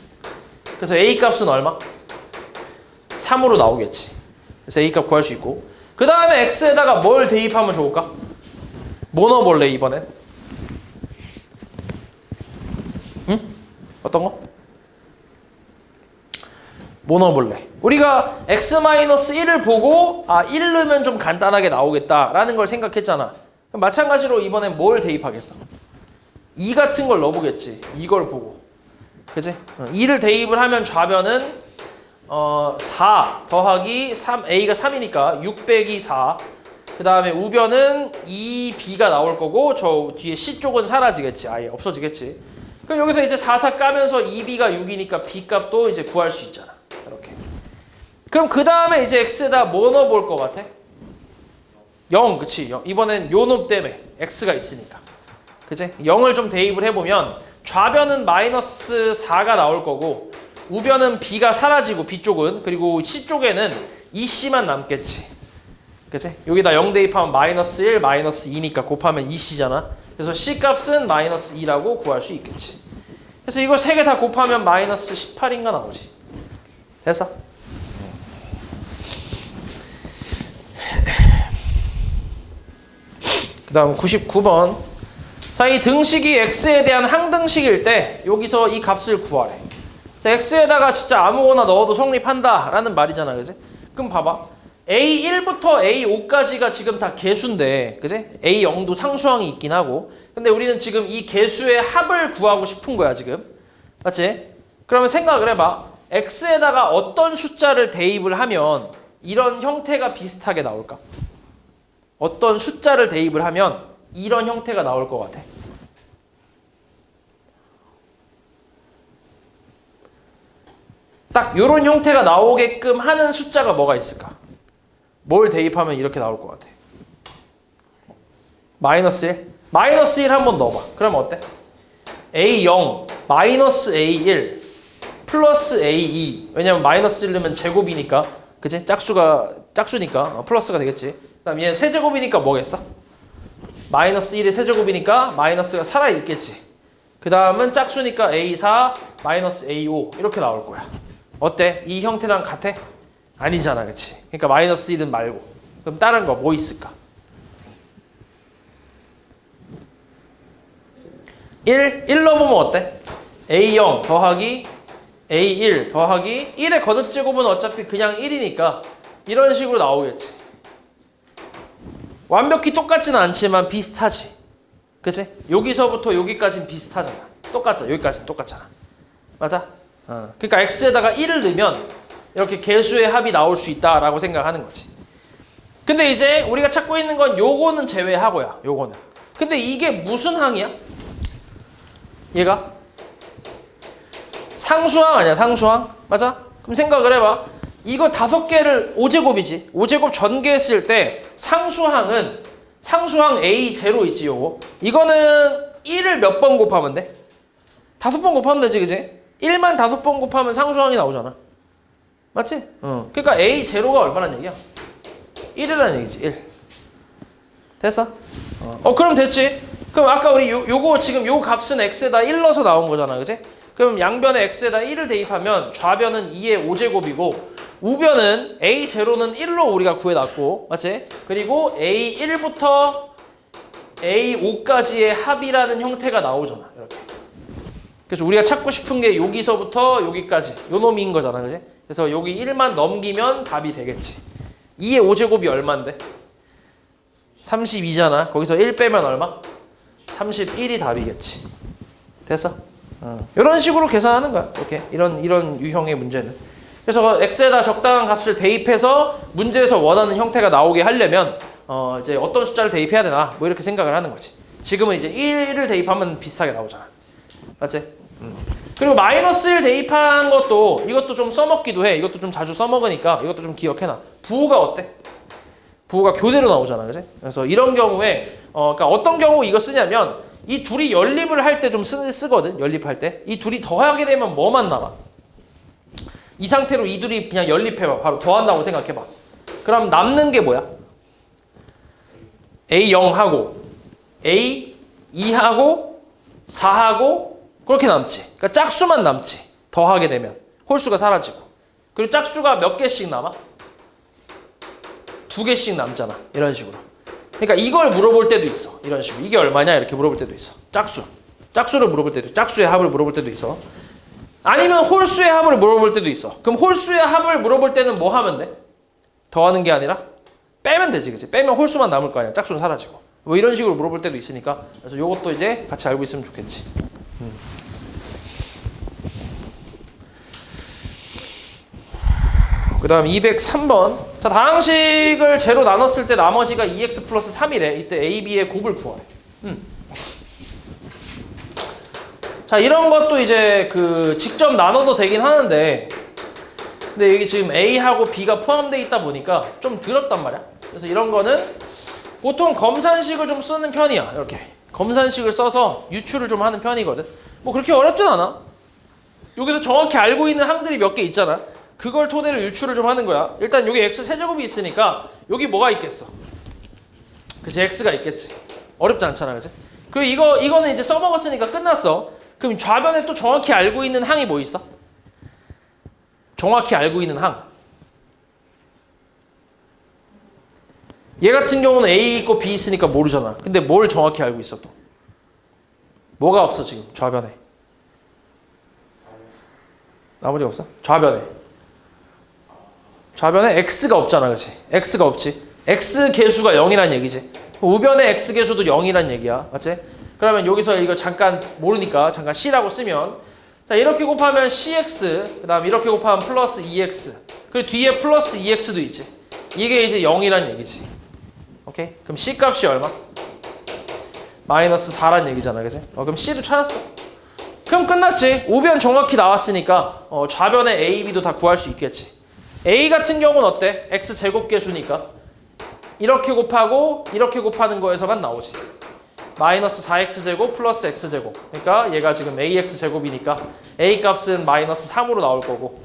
그래서 a 값은 얼마? 3으로 나오겠지. 그래서 a 값 구할 수 있고 그 다음에 x에다가 뭘 대입하면 좋을까? 뭐 넣어볼래 이번엔? 응? 어떤 거? 뭐 넣어볼래? 우리가 x-1을 보고 1 넣으면 좀 간단하게 나오겠다라는 걸 생각했잖아. 그럼 마찬가지로 이번엔 뭘 대입하겠어? 2 같은 걸 넣어보겠지. 이걸 보고. 그치? 2를 대입을 하면 좌변은 4 더하기 3, a가 3이니까 6 빼기 4. 그 다음에 우변은 2b가 나올 거고 저 뒤에 c쪽은 사라지겠지. 아예 없어지겠지. 그럼 여기서 이제 4, 4 까면서 2b가 6이니까 b 값도 이제 구할 수 있잖아. 이렇게. 그럼 그 다음에 이제 x에다 뭐 넣어볼 것 같아? 0, 그치? 0. 이번엔 요 놈 때문에 x가 있으니까. 그치? 0을 좀 대입을 해보면 좌변은 마이너스 4가 나올 거고 우변은 b가 사라지고 b쪽은 그리고 c쪽에는 2c만 남겠지. 그치? 여기다 0 대입하면 마이너스 1, 마이너스 2니까 곱하면 2c잖아. 그래서 c 값은 마이너스 2라고 구할 수 있겠지. 그래서 이걸 3개 다 곱하면 마이너스 18인가 나오지. 됐어? 그 다음 99번. 자, 이 등식이 x에 대한 항등식일 때 여기서 이 값을 구하래. 자, x에다가 진짜 아무거나 넣어도 성립한다 라는 말이잖아. 그지? 그럼 봐봐. A1부터 A5까지가 지금 다 개수인데, 그지? A0도 상수항이 있긴 하고. 근데 우리는 지금 이 개수의 합을 구하고 싶은 거야, 지금. 맞지? 그러면 생각을 해봐. x에다가 어떤 숫자를 대입을 하면 이런 형태가 비슷하게 나올까? 어떤 숫자를 대입을 하면 이런 형태가 나올 것 같아. 딱 이런 형태가 나오게끔 하는 숫자가 뭐가 있을까? 뭘 대입하면 이렇게 나올 것 같아? 마이너스 1? 마이너스 1 한번 넣어봐. 그럼 어때? A0, 마이너스 A1, 플러스 A2. 왜냐면 마이너스 1 넣으면 제곱이니까. 그치? 짝수니까 플러스가 되겠지. 그 다음 얘는 세제곱이니까 뭐겠어? 마이너스 1의 세제곱이니까 마이너스가 살아있겠지. 그 다음은 짝수니까 A4, 마이너스 A5 이렇게 나올 거야. 어때? 이 형태랑 같아? 아니잖아, 그치? 그러니까 마이너스 1은 말고. 그럼 다른 거 뭐 있을까? 1 넣어보면 어때? A0 더하기 A1 더하기 1의 거듭제곱은 어차피 그냥 1이니까 이런 식으로 나오겠지. 완벽히 똑같지는 않지만 비슷하지. 그치? 여기서부터 여기까지는 비슷하잖아. 똑같잖아. 여기까지는 똑같잖아. 맞아? 그러니까 x에다가 1을 넣으면 이렇게 개수의 합이 나올 수 있다라고 생각하는 거지. 근데 이제 우리가 찾고 있는 건 요거는 제외하고야. 요거는. 근데 이게 무슨 항이야? 얘가? 상수항 아니야, 상수항? 맞아? 그럼 생각을 해봐. 이거 5개를 5제곱이지. 5제곱 전개했을 때 상수항은 상수항 A0 있지, 요거. 이거는 1을 몇 번 곱하면 돼? 5번 곱하면 되지, 그지? 1만 5번 곱하면 상수항이 나오잖아. 맞지? 그러니까 A0가 얼마란 얘기야? 1이라는 얘기지, 1. 됐어? 그럼 됐지? 그럼 아까 우리 요거 지금 요 값은 x에다 1 넣어서 나온 거잖아, 그지? 그럼 양변에 x에다 1을 대입하면 좌변은 2의 5제곱이고 우변은 A0는 1로 우리가 구해놨고, 맞지? 그리고 A1부터 A5까지의 합이라는 형태가 나오잖아, 이렇게. 그래서 우리가 찾고 싶은 게 여기서부터 여기까지 요 놈인 거잖아, 그지? 그래서 여기 1만 넘기면 답이 되겠지. 2의 5제곱이 얼만데? 32잖아. 거기서 1 빼면 얼마? 31이 답이겠지. 됐어? 이런 식으로 계산하는 거야. 이렇게 이런 유형의 문제는. 그래서 x에다 적당한 값을 대입해서 문제에서 원하는 형태가 나오게 하려면 이제 어떤 숫자를 대입해야 되나 뭐 이렇게 생각을 하는 거지. 지금은 이제 1을 대입하면 비슷하게 나오잖아. 맞지? 그리고 마이너스 1 대입한 것도 이것도 좀 써먹기도 해. 이것도 좀 자주 써먹으니까 이것도 좀 기억해놔. 부호가 어때? 부호가 교대로 나오잖아, 그지? 그래서 이런 경우에 그러니까 어떤 경우 이거 쓰냐면 이 둘이 연립을 할 때 좀 쓰거든. 연립할 때 이 둘이 더하게 되면 뭐만 남아? 이 상태로 이 둘이 그냥 연립해봐. 바로 더한다고 생각해봐. 그럼 남는 게 뭐야? A0하고 A2하고 4하고 그렇게 남지. 그러니까 짝수만 남지. 더하게 되면 홀수가 사라지고. 그리고 짝수가 몇 개씩 남아? 2개씩 남잖아. 이런 식으로. 그러니까 이걸 물어볼 때도 있어. 이런 식으로. 이게 얼마냐? 이렇게 물어볼 때도 있어. 짝수를 물어볼 때도 있어. 짝수의 합을 물어볼 때도 있어. 아니면 홀수의 합을 물어볼 때도 있어. 그럼 홀수의 합을 물어볼 때는 뭐 하면 돼? 더하는 게 아니라 빼면 되지, 그치? 빼면 홀수만 남을 거 아니야. 짝수는 사라지고. 뭐 이런 식으로 물어볼 때도 있으니까. 그래서 요것도 이제 같이 알고 있으면 좋겠지. 그 다음 203번. 자, 다항식을 제로 나눴을 때 나머지가 2x 플러스 3이래. 이때 a, b의 곱을 구하래. 자, 이런 것도 이제 직접 나눠도 되긴 하는데, 근데 여기 지금 a하고 b가 포함되어 있다 보니까 좀 더럽단 말이야. 그래서 이런 거는 보통 검산식을 좀 쓰는 편이야. 이렇게 검산식을 써서 유추를 좀 하는 편이거든. 뭐 그렇게 어렵진 않아. 여기서 정확히 알고 있는 항들이 몇 개 있잖아. 그걸 토대로 유추를 좀 하는 거야. 일단 여기 x 세제곱이 있으니까 여기 뭐가 있겠어? 그치, x가 있겠지. 어렵지 않잖아, 그치? 그리고 이거는 이제 써먹었으니까 끝났어. 그럼 좌변에 또 정확히 알고 있는 항이 뭐 있어? 정확히 알고 있는 항. 얘 같은 경우는 A 있고 B 있으니까 모르잖아. 근데 뭘 정확히 알고 있어 또? 뭐가 없어 지금 좌변에? 나머지가 없어? 좌변에 X가 없잖아, 그치? X가 없지. X 계수가 0이란 얘기지. 우변의 X 계수도 0이란 얘기야, 맞지? 그러면 여기서 이거 잠깐 모르니까 잠깐 C라고 쓰면, 자, 이렇게 곱하면 CX, 그 다음 이렇게 곱하면 플러스 2X, 그리고 뒤에 플러스 2X도 있지. 이게 이제 0이란 얘기지. 오케이? 그럼 C 값이 얼마? 마이너스 4란 얘기잖아, 그치? 그럼 C도 찾았어. 그럼 끝났지. 우변 정확히 나왔으니까 좌변의 A, B도 다 구할 수 있겠지. A 같은 경우는 어때? X 제곱계수니까 이렇게 곱하고 이렇게 곱하는 거에서만 나오지. 마이너스 4x제곱 플러스 x제곱. 그러니까 얘가 지금 ax제곱이니까 A 값은 마이너스 3으로 나올 거고,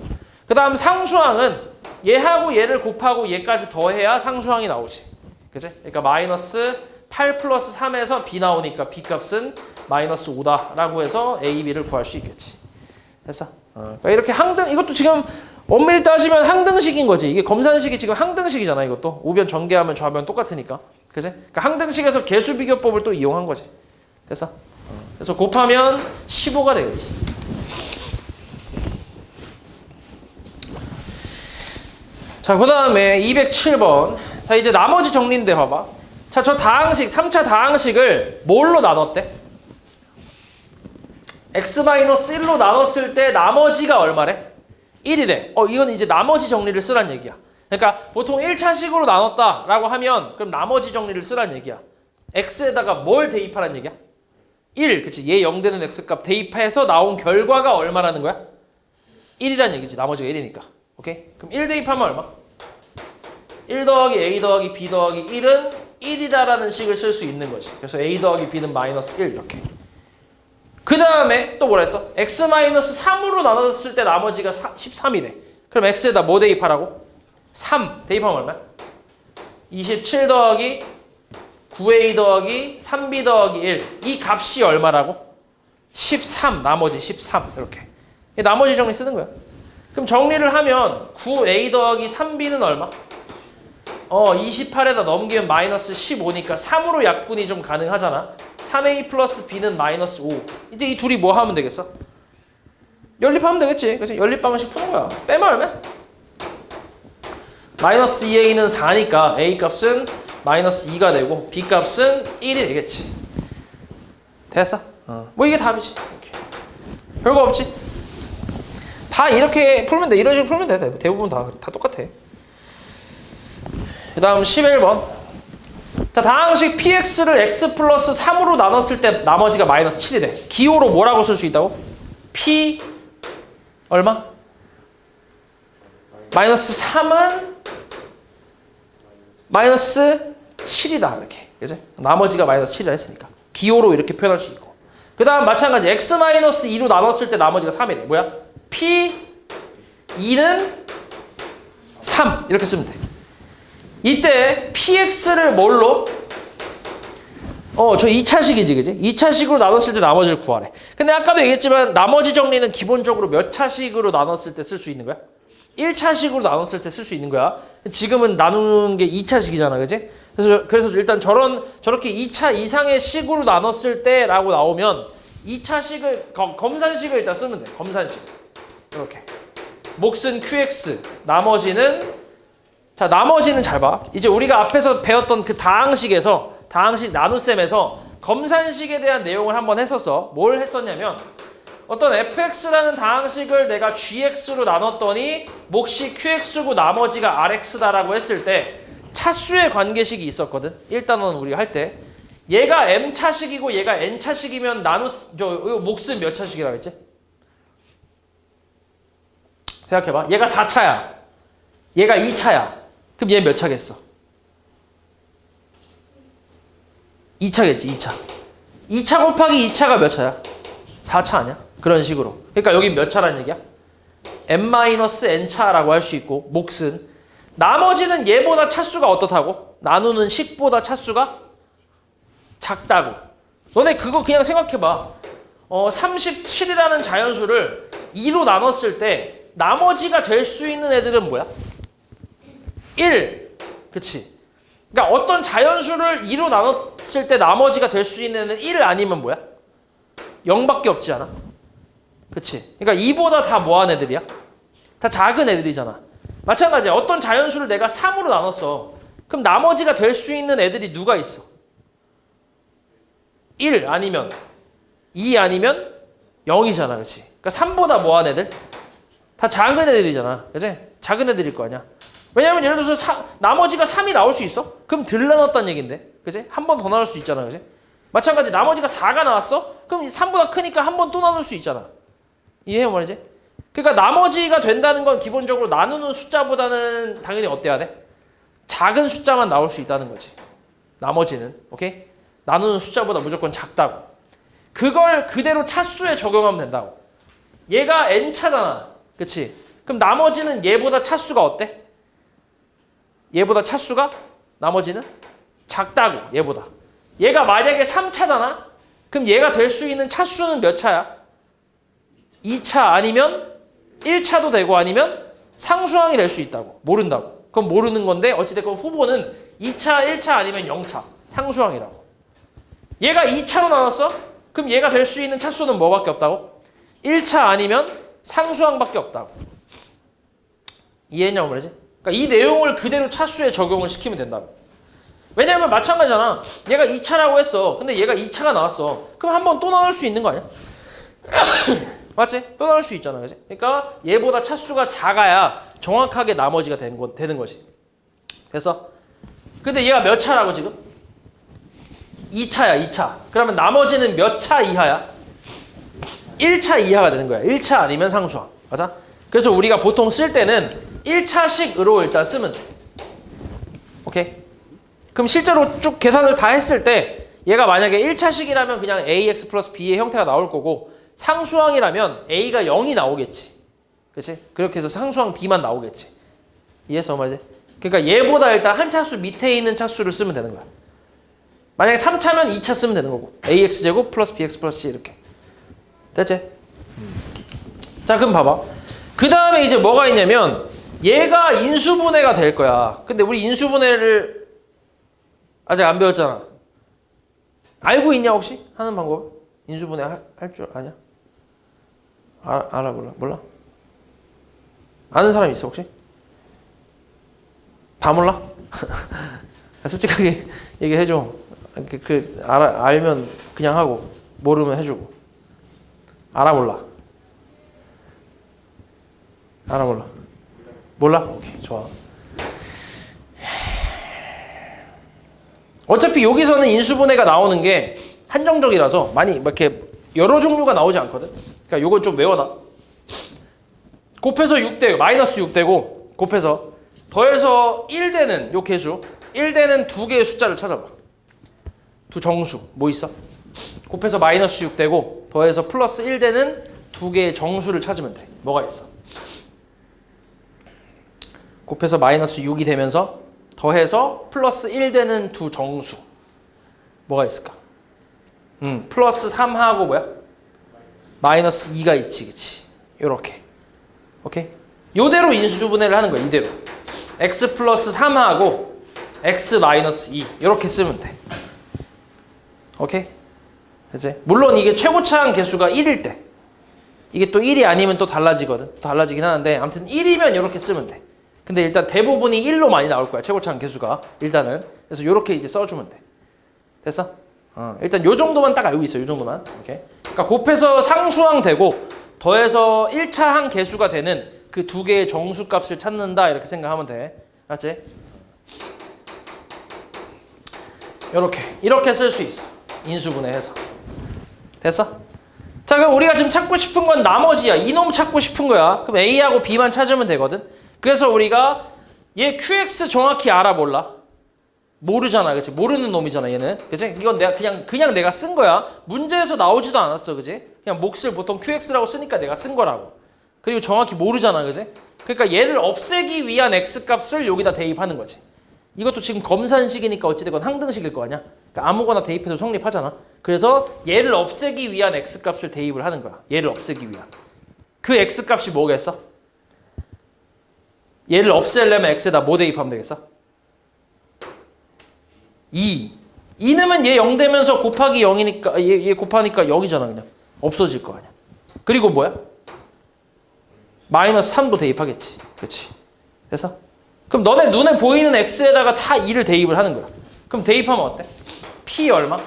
그 다음 상수항은 얘하고 얘를 곱하고 얘까지 더해야 상수항이 나오지. 그치? 그러니까 마이너스 8 플러스 3에서 b 나오니까 b 값은 마이너스 5다라고 해서 a, b를 구할 수 있겠지. 됐어? 그러니까 이렇게 항등, 이것도 지금 엄밀히 따지면 항등식인 거지. 이게 검산식이 지금 항등식이잖아, 이것도. 우변 전개하면 좌변 똑같으니까. 그치? 그러니까 항등식에서 개수 비교법을 또 이용한 거지. 됐어? 그래서 곱하면 15가 되겠지. 자, 그 다음에 207번. 자, 이제 나머지 정리인데 봐봐. 자, 저 다항식, 3차 다항식을 뭘로 나눴대? x-1로 나눴을 때 나머지가 얼마래? 1이래. 이건 이제 나머지 정리를 쓰란 얘기야. 그러니까 보통 1차식으로 나눴다라고 하면 그럼 나머지 정리를 쓰란 얘기야. x에다가 뭘 대입하란 얘기야? 1. 그치? 얘 0 되는 x값 대입해서 나온 결과가 얼마라는 거야? 1이란 얘기지. 나머지가 1이니까. 오케이? 그럼 1 대입하면 얼마? 1 더하기 a 더하기 b 더하기 1은 1이다라는 식을 쓸 수 있는 거지. 그래서 a 더하기 b는 마이너스 1 이렇게. 그 다음에 또 뭐라 했어? x-3으로 나눴을 때 나머지가 13이래. 그럼 x에다 뭐 대입하라고? 3 대입하면 얼마야? 27 더하기 9a 더하기 3b 더하기 1. 이 값이 얼마라고? 13. 나머지 13. 이렇게. 나머지 정리 쓰는 거야. 그럼 정리를 하면 9a 더하기 3b는 얼마? 28에다 넘기면 마이너스 15니까 3으로 약분이 좀 가능하잖아. 3a 플러스 b는 마이너스 5. 이제 이 둘이 뭐 하면 되겠어? 연립하면 되겠지. 그치? 연립 방식 푸는 거야. 빼면 얼마? 마이너스 2a는 4니까 a 값은 마이너스 2가 되고 b 값은 1이 되겠지. 됐어? 뭐 이게 답이지. 이렇게. 별거 없지. 다 이렇게 풀면 돼. 이런 식으로 풀면 돼. 대부분 다 똑같아. 그 다음 11번. 자, 다항식 px를 x 플러스 3으로 나눴을 때 나머지가 마이너스 7이래. 기호로 뭐라고 쓸 수 있다고? p 얼마? 마이너스 3은 마이너스 7이다. 이렇게. 그치? 나머지가 마이너스 7이라 했으니까. 기호로 이렇게 표현할 수 있고. 그 다음 마찬가지 x-2로 나눴을 때 나머지가 3이래. 뭐야? p2는 3. 이렇게 쓰면 돼. 이때 px를 뭘로? 저 2차식이지, 그지? 2차식으로 나눴을 때 나머지를 구하래. 근데 아까도 얘기했지만 나머지 정리는 기본적으로 몇 차식으로 나눴을 때 쓸 수 있는 거야? 1차식으로 나눴을 때 쓸 수 있는 거야. 지금은 나누는 게 2차식이잖아, 그지? 그래서 일단 저렇게 2차 이상의 식으로 나눴을 때라고 나오면 2차식을 검산식을 일단 쓰면 돼. 검산식. 이렇게. 몫은 QX. 나머지는 잘 봐. 이제 우리가 앞에서 배웠던 그 다항식 나눗셈에서 검산식에 대한 내용을 한번 했었어. 뭘 했었냐면 어떤 fx라는 다항식을 내가 gx로 나눴더니 몫이 qx고 나머지가 rx다라고 했을 때 차수의 관계식이 있었거든. 1단원 우리가 할 때. 얘가 m차식이고 얘가 n차식이면 몫은 몇 차식이라고 했지? 생각해봐. 얘가 4차야. 얘가 2차야. 그럼 얘 몇 차겠어? 2차겠지, 2차. 2차 곱하기 2차가 몇 차야? 4차 아니야? 그런 식으로. 그러니까 여기 몇 차라는 얘기야? n-n차라고 할 수 있고 몫은 나머지는 얘보다 차수가 어떻다고? 나누는 10보다 차수가 작다고. 너네 그거 그냥 생각해봐. 37이라는 자연수를 2로 나눴을 때 나머지가 될 수 있는 애들은 뭐야? 1. 그치? 그러니까 어떤 자연수를 2로 나눴을 때 나머지가 될 수 있는 애는 1 아니면 뭐야? 0밖에 없지 않아? 그치? 그러니까 2보다 다 뭐한 애들이야? 다 작은 애들이잖아. 마찬가지야. 어떤 자연수를 내가 3으로 나눴어. 그럼 나머지가 될 수 있는 애들이 누가 있어? 1 아니면 2 아니면 0이잖아. 그치? 그러니까 3보다 뭐한 애들? 다 작은 애들이잖아. 그치? 작은 애들일 거 아니야. 왜냐면 예를 들어서 나머지가 3이 나올 수 있어? 그럼 덜 나눴다는 얘긴데. 그치? 한 번 더 나눌 수 있잖아. 그치? 마찬가지 나머지가 4가 나왔어? 그럼 3보다 크니까 한 번 또 나눌 수 있잖아. 이해해요 말이지? 그러니까 나머지가 된다는 건 기본적으로 나누는 숫자보다는 당연히 어때야 돼? 작은 숫자만 나올 수 있다는 거지. 나머지는. 오케이? 나누는 숫자보다 무조건 작다고. 그걸 그대로 차수에 적용하면 된다고. 얘가 n차잖아. 그치? 그럼 나머지는 얘보다 차수가 어때? 얘보다 차수가 나머지는 작다고. 얘보다. 얘가 만약에 3차잖아? 그럼 얘가 될 수 있는 차수는 몇 차야? 2차 아니면 1차도 되고 아니면 상수항이 될 수 있다고. 모른다고. 그럼 모르는 건데 어찌됐건 후보는 2차, 1차 아니면 0차. 상수항이라고. 얘가 2차로 나눴어? 그럼 얘가 될 수 있는 차수는 뭐밖에 없다고? 1차 아니면 상수항밖에 없다고. 이해했냐고 말이지? 그러니까 이 내용을 그대로 차수에 적용을 시키면 된다고. 왜냐면 마찬가지잖아. 얘가 2차라고 했어. 근데 얘가 2차가 나왔어. 그럼 한 번 또 나눌 수 있는 거 아니야? 맞지? 또 나눌 수 있잖아. 그치? 그러니까 얘보다 차수가 작아야 정확하게 나머지가 되는 거지. 됐어? 근데 얘가 몇 차라고 지금? 2차야, 2차. 그러면 나머지는 몇 차 이하야? 1차 이하가 되는 거야. 1차 아니면 상수항. 맞아? 그래서 우리가 보통 쓸 때는 1차식으로 일단 쓰면 돼. 오케이? 그럼 실제로 쭉 계산을 다 했을 때 얘가 만약에 1차식이라면 그냥 ax 플러스 b의 형태가 나올 거고 상수항이라면 a가 0이 나오겠지. 그치? 그렇게 해서 상수항 b만 나오겠지. 이해했어 말이지? 그러니까 얘보다 일단 한 차수 밑에 있는 차수를 쓰면 되는 거야. 만약에 3차면 2차 쓰면 되는 거고 ax제곱 플러스 bx 플러스 c 이렇게. 됐지? 자 그럼 봐봐. 그 다음에 이제 뭐가 있냐면 얘가 인수분해가 될 거야. 근데 우리 인수분해를 아직 안 배웠잖아. 알고 있냐 혹시? 하는 방법? 인수분해 할 줄 아냐? 알아 몰라? 아는 사람 있어 혹시? 다 몰라? 솔직하게 얘기해줘. 알면 그냥 하고 모르면 해주고. 알아 몰라? 몰라? 오케이 좋아. 어차피 여기서는 인수분해가 나오는 게 한정적이라서 많이 이렇게 여러 종류가 나오지 않거든. 그러니까 요건 좀 외워놔. 곱해서 6되고 마이너스 6되고 곱해서 더해서 1되는 요 개수 1되는 두 개의 숫자를 찾아봐. 두 정수 뭐 있어? 곱해서 마이너스 6되고 더해서 플러스 1되는 두 개의 정수를 찾으면 돼. 뭐가 있어? 곱해서 마이너스 6이 되면서 더해서 플러스 1되는 두 정수 뭐가 있을까? 플러스 3하고 뭐야? 마이너스 2가 있지 그치? 요렇게 오케이? 요대로 인수분해를 하는 거야 이대로 x 플러스 3하고 x 마이너스 2 요렇게 쓰면 돼 오케이? 됐지? 물론 이게 최고차항 개수가 1일 때 이게 또 1이 아니면 또 달라지거든. 또 달라지긴 하는데 아무튼 1이면 이렇게 쓰면 돼. 근데 일단 대부분이 1로 많이 나올 거야. 최고차항 개수가 일단은. 그래서 이렇게 이제 써주면 돼. 됐어? 일단 요 정도만 딱 알고 있어. 요 정도만. 오케이. 그러니까 곱해서 상수항 되고 더해서 1차 항 개수가 되는 그 두 개의 정수값을 찾는다 이렇게 생각하면 돼. 알았지? 이렇게 쓸 수 있어. 인수분해해서. 됐어? 자, 그럼 우리가 지금 찾고 싶은 건 나머지야. 이놈 찾고 싶은 거야. 그럼 A하고 B만 찾으면 되거든. 그래서 우리가 얘 QX 정확히 알아 몰라? 모르잖아. 그치? 모르는 놈이잖아, 얘는. 그치? 이건 내가 그냥 내가 쓴 거야. 문제에서 나오지도 않았어. 그치? 그냥 몫을 보통 QX라고 쓰니까 내가 쓴 거라고. 그리고 정확히 모르잖아. 그치? 그러니까 얘를 없애기 위한 X값을 여기다 대입하는 거지. 이것도 지금 검산식이니까 어찌됐건 항등식일 거 아니야? 그러니까 아무거나 대입해도 성립하잖아. 그래서 얘를 없애기 위한 X값을 대입을 하는 거야. 얘를 없애기 위한. 그 X값이 뭐겠어? 얘를 없애려면 X에다 뭐 대입하면 되겠어? 2. 2 넣으면 얘 0 되면서 곱하기 0이니까 얘 곱하니까 0이잖아. 그냥 없어질 거 아니야. 그리고 뭐야? 마이너스 3도 대입하겠지. 그렇지? 됐어? 그럼 너네 눈에 보이는 X에다가 다 2를 대입을 하는 거야. 그럼 대입하면 어때? P 얼마?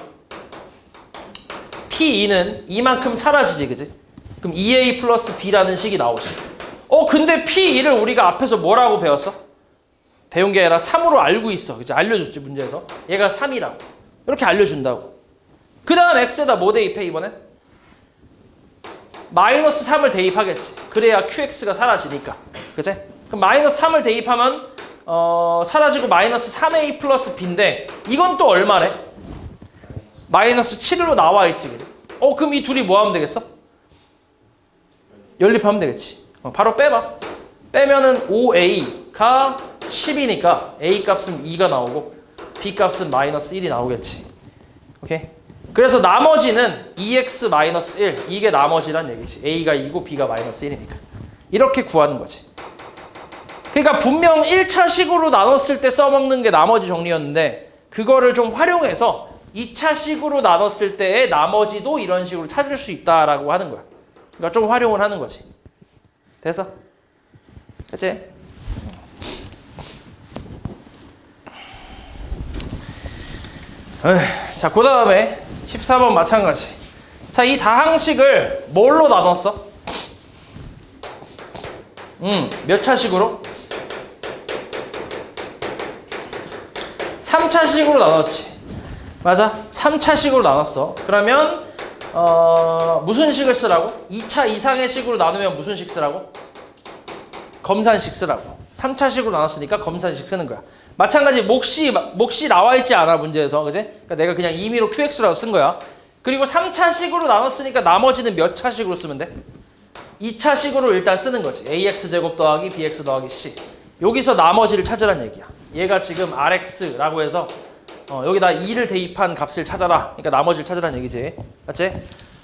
P2는 이만큼 사라지지. 그지? 그럼 2A 플러스 B라는 식이 나오지. 근데 P2를 우리가 앞에서 뭐라고 배웠어? 배운 게 아니라 3으로 알고 있어. 그치? 알려줬지, 문제에서. 얘가 3이라고. 이렇게 알려준다고. 그 다음 X에다 뭐 대입해, 이번엔? 마이너스 3을 대입하겠지. 그래야 QX가 사라지니까. 그치? 그럼 마이너스 3을 대입하면, 사라지고 마이너스 3A 플러스 B인데, 이건 또 얼마래? 마이너스 7로 나와 있지. 그치? 그럼 이 둘이 뭐 하면 되겠어? 연립하면 되겠지. 바로 빼봐. 빼면은 5A가 10이니까 A 값은 2가 나오고 B 값은 마이너스 1이 나오겠지. 오케이? 그래서 나머지는 2x 마이너스 1 이게 나머지란 얘기지. A가 2고 B가 마이너스 1이니까. 이렇게 구하는 거지. 그러니까 분명 1차식으로 나눴을 때 써먹는 게 나머지 정리였는데 그거를 좀 활용해서 2차식으로 나눴을 때의 나머지도 이런 식으로 찾을 수 있다라고 하는 거야. 그러니까 좀 활용을 하는 거지. 됐어? 그치? 자, 그 다음에 14번 마찬가지. 자, 이 다항식을 뭘로 나눴어? 몇 차식으로? 3차식으로 나눴지. 맞아? 3차식으로 나눴어. 그러면 무슨 식을 쓰라고? 2차 이상의 식으로 나누면 무슨 식 쓰라고? 검산식 쓰라고. 3차식으로 나눴으니까 검산식 쓰는 거야. 마찬가지 몫이 나와 있지 않아, 문제에서. 그지? 그러니까 내가 그냥 임의로 QX라고 쓴 거야. 그리고 3차식으로 나눴으니까 나머지는 몇 차식으로 쓰면 돼? 2차식으로 일단 쓰는 거지. AX제곱 더하기 BX 더하기 C. 여기서 나머지를 찾으란 얘기야. 얘가 지금 RX라고 해서 여기다 2를 대입한 값을 찾아라. 그러니까 나머지를 찾으란 얘기지. 맞지?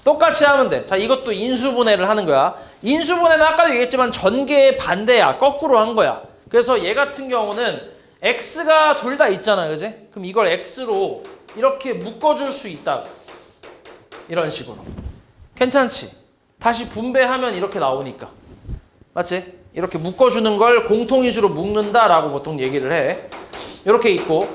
똑같이 하면 돼. 자, 이것도 인수분해를 하는 거야. 인수분해는 아까도 얘기했지만 전개의 반대야. 거꾸로 한 거야. 그래서 얘 같은 경우는 X가 둘 다 있잖아. 그지? 그럼 이걸 X로 이렇게 묶어줄 수 있다. 이런 식으로. 괜찮지? 다시 분배하면 이렇게 나오니까. 맞지? 이렇게 묶어주는 걸 공통인수로 묶는다라고 보통 얘기를 해. 이렇게 있고.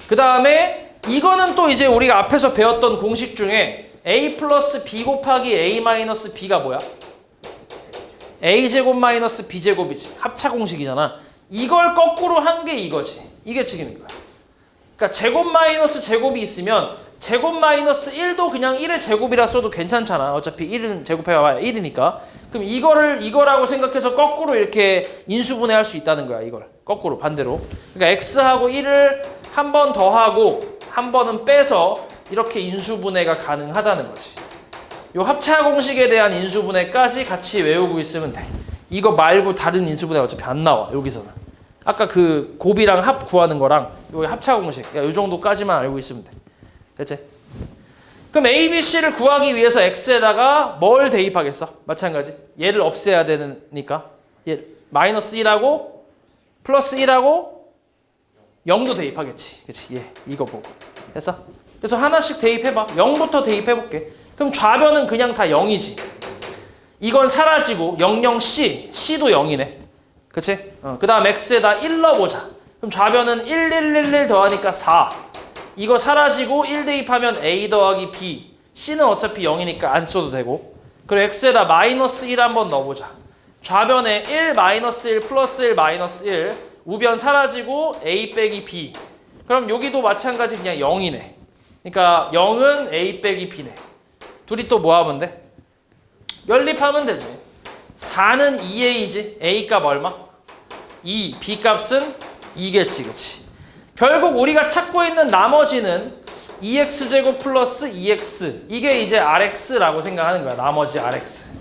그 다음에 이거는 또 이제 우리가 앞에서 배웠던 공식 중에 A 플러스 B 곱하기 A 마이너스 B가 뭐야? A제곱 마이너스 B제곱이지. 합차 공식이잖아. 이걸 거꾸로 한 게 이거지. 이게 지금 이거야. 그러니까 제곱 마이너스 제곱이 있으면 제곱 마이너스 1도 그냥 1의 제곱이라 써도 괜찮잖아. 어차피 1은 제곱해봐야 1이니까. 그럼 이거라고 생각해서 거꾸로 이렇게 인수분해할 수 있다는 거야. 이걸 거꾸로 반대로. 그러니까 X하고 1을 한 번 더하고 한 번은 빼서 이렇게 인수분해가 가능하다는 거지. 요 합차 공식에 대한 인수분해까지 같이 외우고 있으면 돼. 이거 말고 다른 인수분해 어차피 안 나와. 여기서는. 아까 그 곱이랑 합 구하는 거랑 요 합차 공식. 요 정도까지만 알고 있으면 돼. 됐지? 그럼 A, B, C를 구하기 위해서 X에다가 뭘 대입하겠어? 마찬가지. 얘를 없애야 되니까. 얘 마이너스 1하고 플러스 1하고 0도 대입하겠지. 그치? 예, 이거 보고. 됐어? 그래서 하나씩 대입해봐. 0부터 대입해볼게. 그럼 좌변은 그냥 다 0이지. 이건 사라지고 00C, C도 0이네. 그치? 그 다음 X에다 1 넣어보자. 그럼 좌변은 1, 1, 1, 1 더하니까 4. 이거 사라지고 1 대입하면 A 더하기 B. C는 어차피 0이니까 안 써도 되고. 그리고 X에다 마이너스 1 한번 넣어보자. 좌변에 1, 마이너스 1, 플러스 1, 마이너스 1. 우변 사라지고 A 빼기 B. 그럼 여기도 마찬가지 그냥 0이네. 그러니까 0은 A 빼기 B네. 둘이 또 뭐 하면 돼? 연립하면 되지. 4는 2A지. A 값 얼마? 2. B 값은 2겠지. 그치? 결국 우리가 찾고 있는 나머지는 2x제곱 플러스 2x. 이게 이제 RX라고 생각하는 거야. 나머지 RX.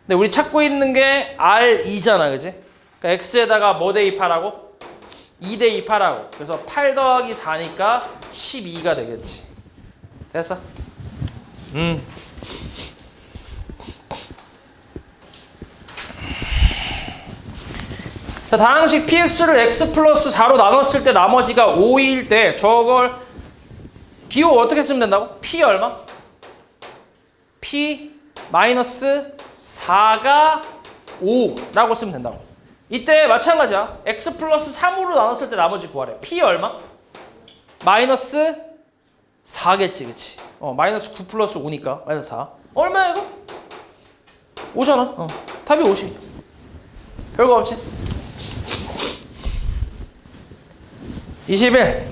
근데 우리 찾고 있는 게 R2잖아. 그치? 그러니까 X에다가 뭐 대입하라고? 2 대입하라고. 그래서 8 더하기 4니까 12가 되겠지. 됐어? 자, 다항식 px를 x 플러스 4로 나눴을 때 나머지가 5일 때 저걸 기호 어떻게 쓰면 된다고? p 얼마? p 마이너스 4가 5라고 쓰면 된다고. 이때 마찬가지야. x 플러스 3으로 나눴을 때 나머지 구하래. p 얼마? 마이너스 4겠지. 그치? 마이너스 9 플러스 5니까 마이너스 4. 얼마야 이거? 5잖아. 답이 50. 별거 없지? 21.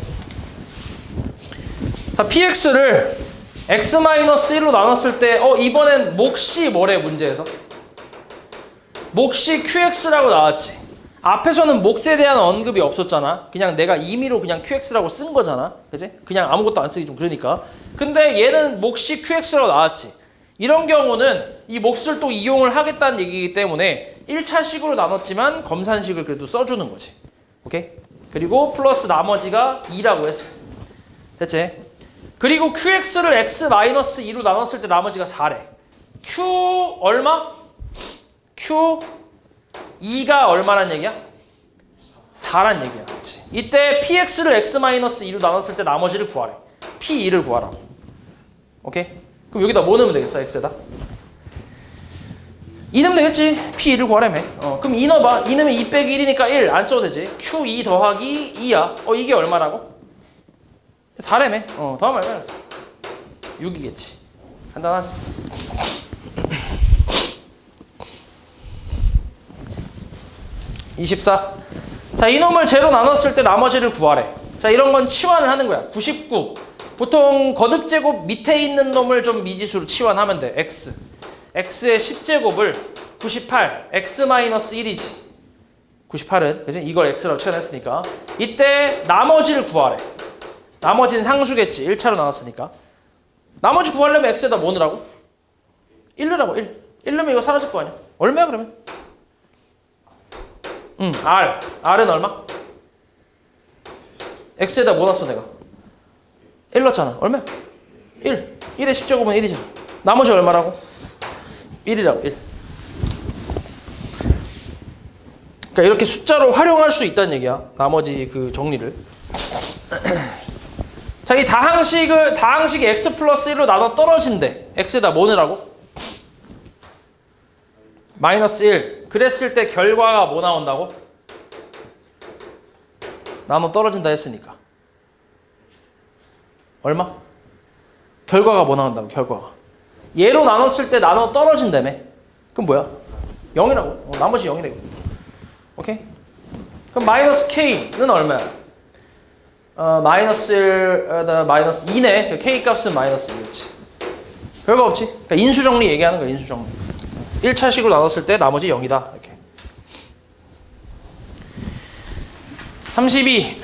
자, px를 x-1로 나눴을 때 이번엔 몫이 뭐래 문제에서? 몫이 qx라고 나왔지. 앞에서는 몫에 대한 언급이 없었잖아. 그냥 내가 임의로 그냥 qx라고 쓴 거잖아. 그치? 그냥 아무것도 안 쓰기 좀 그러니까. 근데 얘는 몫이 qx라고 나왔지. 이런 경우는 이 몫을 또 이용을 하겠다는 얘기이기 때문에 1차식으로 나눴지만 검산식을 그래도 써주는 거지. 오케이? 그리고 플러스 나머지가 2라고 했어. 됐지? 그리고 qx를 x-2로 나눴을 때 나머지가 4래. q 얼마? q 2가 얼마란 얘기야? 4란 얘기야. 그치? 이때 px를 x-2로 나눴을 때 나머지를 구하래. p2를 구하라고. 오케이? 그럼 여기다 뭐 넣으면 되겠어? x에다? 2 넣으면 되겠지. p2를 구하라며. 그럼 2 넣어봐. 2 넣으면 2 빼기 1이니까 1 안 써도 되지. q2 더하기 2야. 이게 얼마라고? 4라며. 더하면 얼마야? 6이겠지. 간단하지? (24) 자, 이놈을 제로 나눴을 때 나머지를 구하래. 자, 이런 건 치환을 하는 거야. 99. 보통 거듭제곱 밑에 있는 놈을 좀 미지수로 치환하면 돼. x. x의 10제곱을 98. x-1이지. 98은 그치? 이걸 x라고 치환했으니까. 이때 나머지를 구하래. 나머지는 상수겠지. 1차로 나눴으니까. 나머지 구하려면 x에다 뭐 넣으라고? 1 넣으라고. 1 넣으면 이거 사라질 거 아니야. 얼마야 그러면? R은 얼마? X에다 뭐 넣었어 내가? 1 넣었잖아. 얼마야? 1. 1의 10제곱은 1이잖아. 나머지 얼마라고? 1이라고. 1. 그러니까 이렇게 숫자로 활용할 수 있다는 얘기야. 나머지 그 정리를. 자, 이 다항식이 x 플러스 1로 나눠 떨어진대. x에다 뭐 넣으라고? 마이너스 1. 그랬을 때 결과가 뭐 나온다고? 나눠 떨어진다 했으니까. 얼마? 결과가 뭐 나온다고? 결과가. 얘로 나눴을 때 나눠 떨어진다며. 그럼 뭐야? 0이라고. 나머지 0이 되고. 오케이? 그럼 마이너스 k는 얼마야? 마이너스 2네. k 값은 마이너스 2였지. 별거 없지? 그러니까 인수정리 얘기하는 거야. 인수정리. 1차식으로 나눴을 때 나머지 0이다. 이렇게. 32.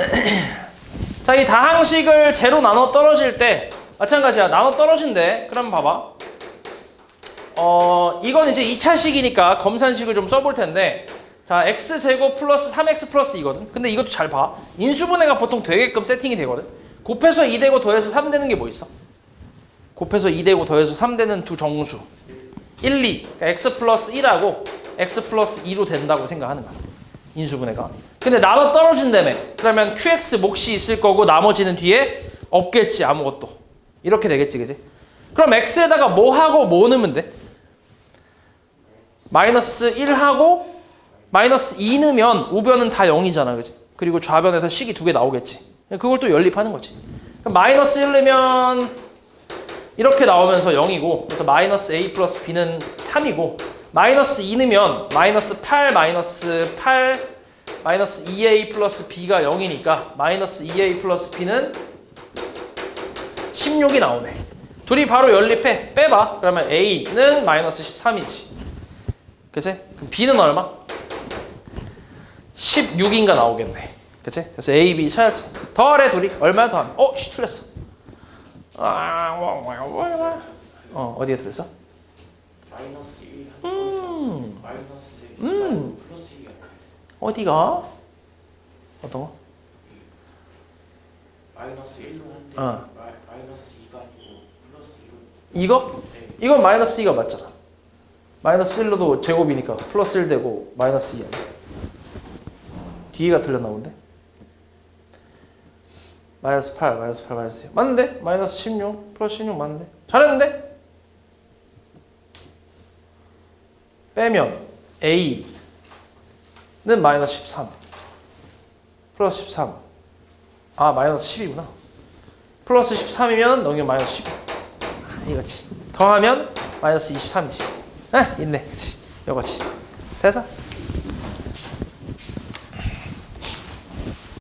자, 이 다항식을 제로 나눠 떨어질 때 마찬가지야. 나눠 떨어진대. 그럼 봐봐. 이건 이제 2차식이니까 검산식을 좀 써볼 텐데, 자, x제곱 플러스 3x 플러스 이거든. 근데 이것도 잘 봐. 인수분해가 보통 되게끔 세팅이 되거든. 곱해서 2 되고 더해서 3 되는 게 뭐 있어? 곱해서 2 되고 더해서 3 되는 두 정수. 1, 2. 그러니까 x 플러스 1하고 x 플러스 2로 된다고 생각하는 거야. 인수분해가. 근데 나눠 떨어진다며. 그러면 qx 몫이 있을 거고 나머지는 뒤에 없겠지. 아무것도. 이렇게 되겠지. 그지? 그럼 x에다가 뭐 하고 뭐 넣으면 돼? 마이너스 1하고 마이너스 2 넣으면 우변은 다 0이잖아. 그지? 그리고 좌변에서 식이 두 개 나오겠지. 그걸 또 연립하는 거지. 그럼 마이너스 1 넣으면 이렇게 나오면서 0이고, 그래서 마이너스 a 플러스 b는 3이고, 마이너스 2 넣으면 마이너스 8 마이너스 8 마이너스 2a 플러스 b가 0이니까 마이너스 2a 플러스 b는 16이 나오네. 둘이 바로 연립해. 빼봐. 그러면 a는 마이너스 13이지. 그치? 그럼 b는 얼마? 16인가 나오겠네. 그치? 그래서 a, b 쳐야지. 더하래 둘이. 얼마나 더하면? 씨 틀렸어. 어디에 틀렸어? 마이너스 1 마이너스 1 플러스 2 어디가? 어떤 거? 마이너스 1로 한데 마이너스 2가 아니고 플러스 2로. 이거? 네. 이건 마이너스 2가 맞잖아. 마이너스 1로도 제곱이니까 플러스 1 되고 마이너스 2 아니야. 뒤가 틀렸나 본데? 마이너스 8, 마이너스 8, 마이너스 2. 맞는데? 마이너스 16, 플러스 16 맞는데? 잘했는데? 빼면 A는 마이너스 13, 플러스 13. 마이너스 10이구나. 플러스 13이면 넘기면 마이너스 10. 이거지. 더하면 마이너스 23이지. 있네. 그치. 이거지. 됐어?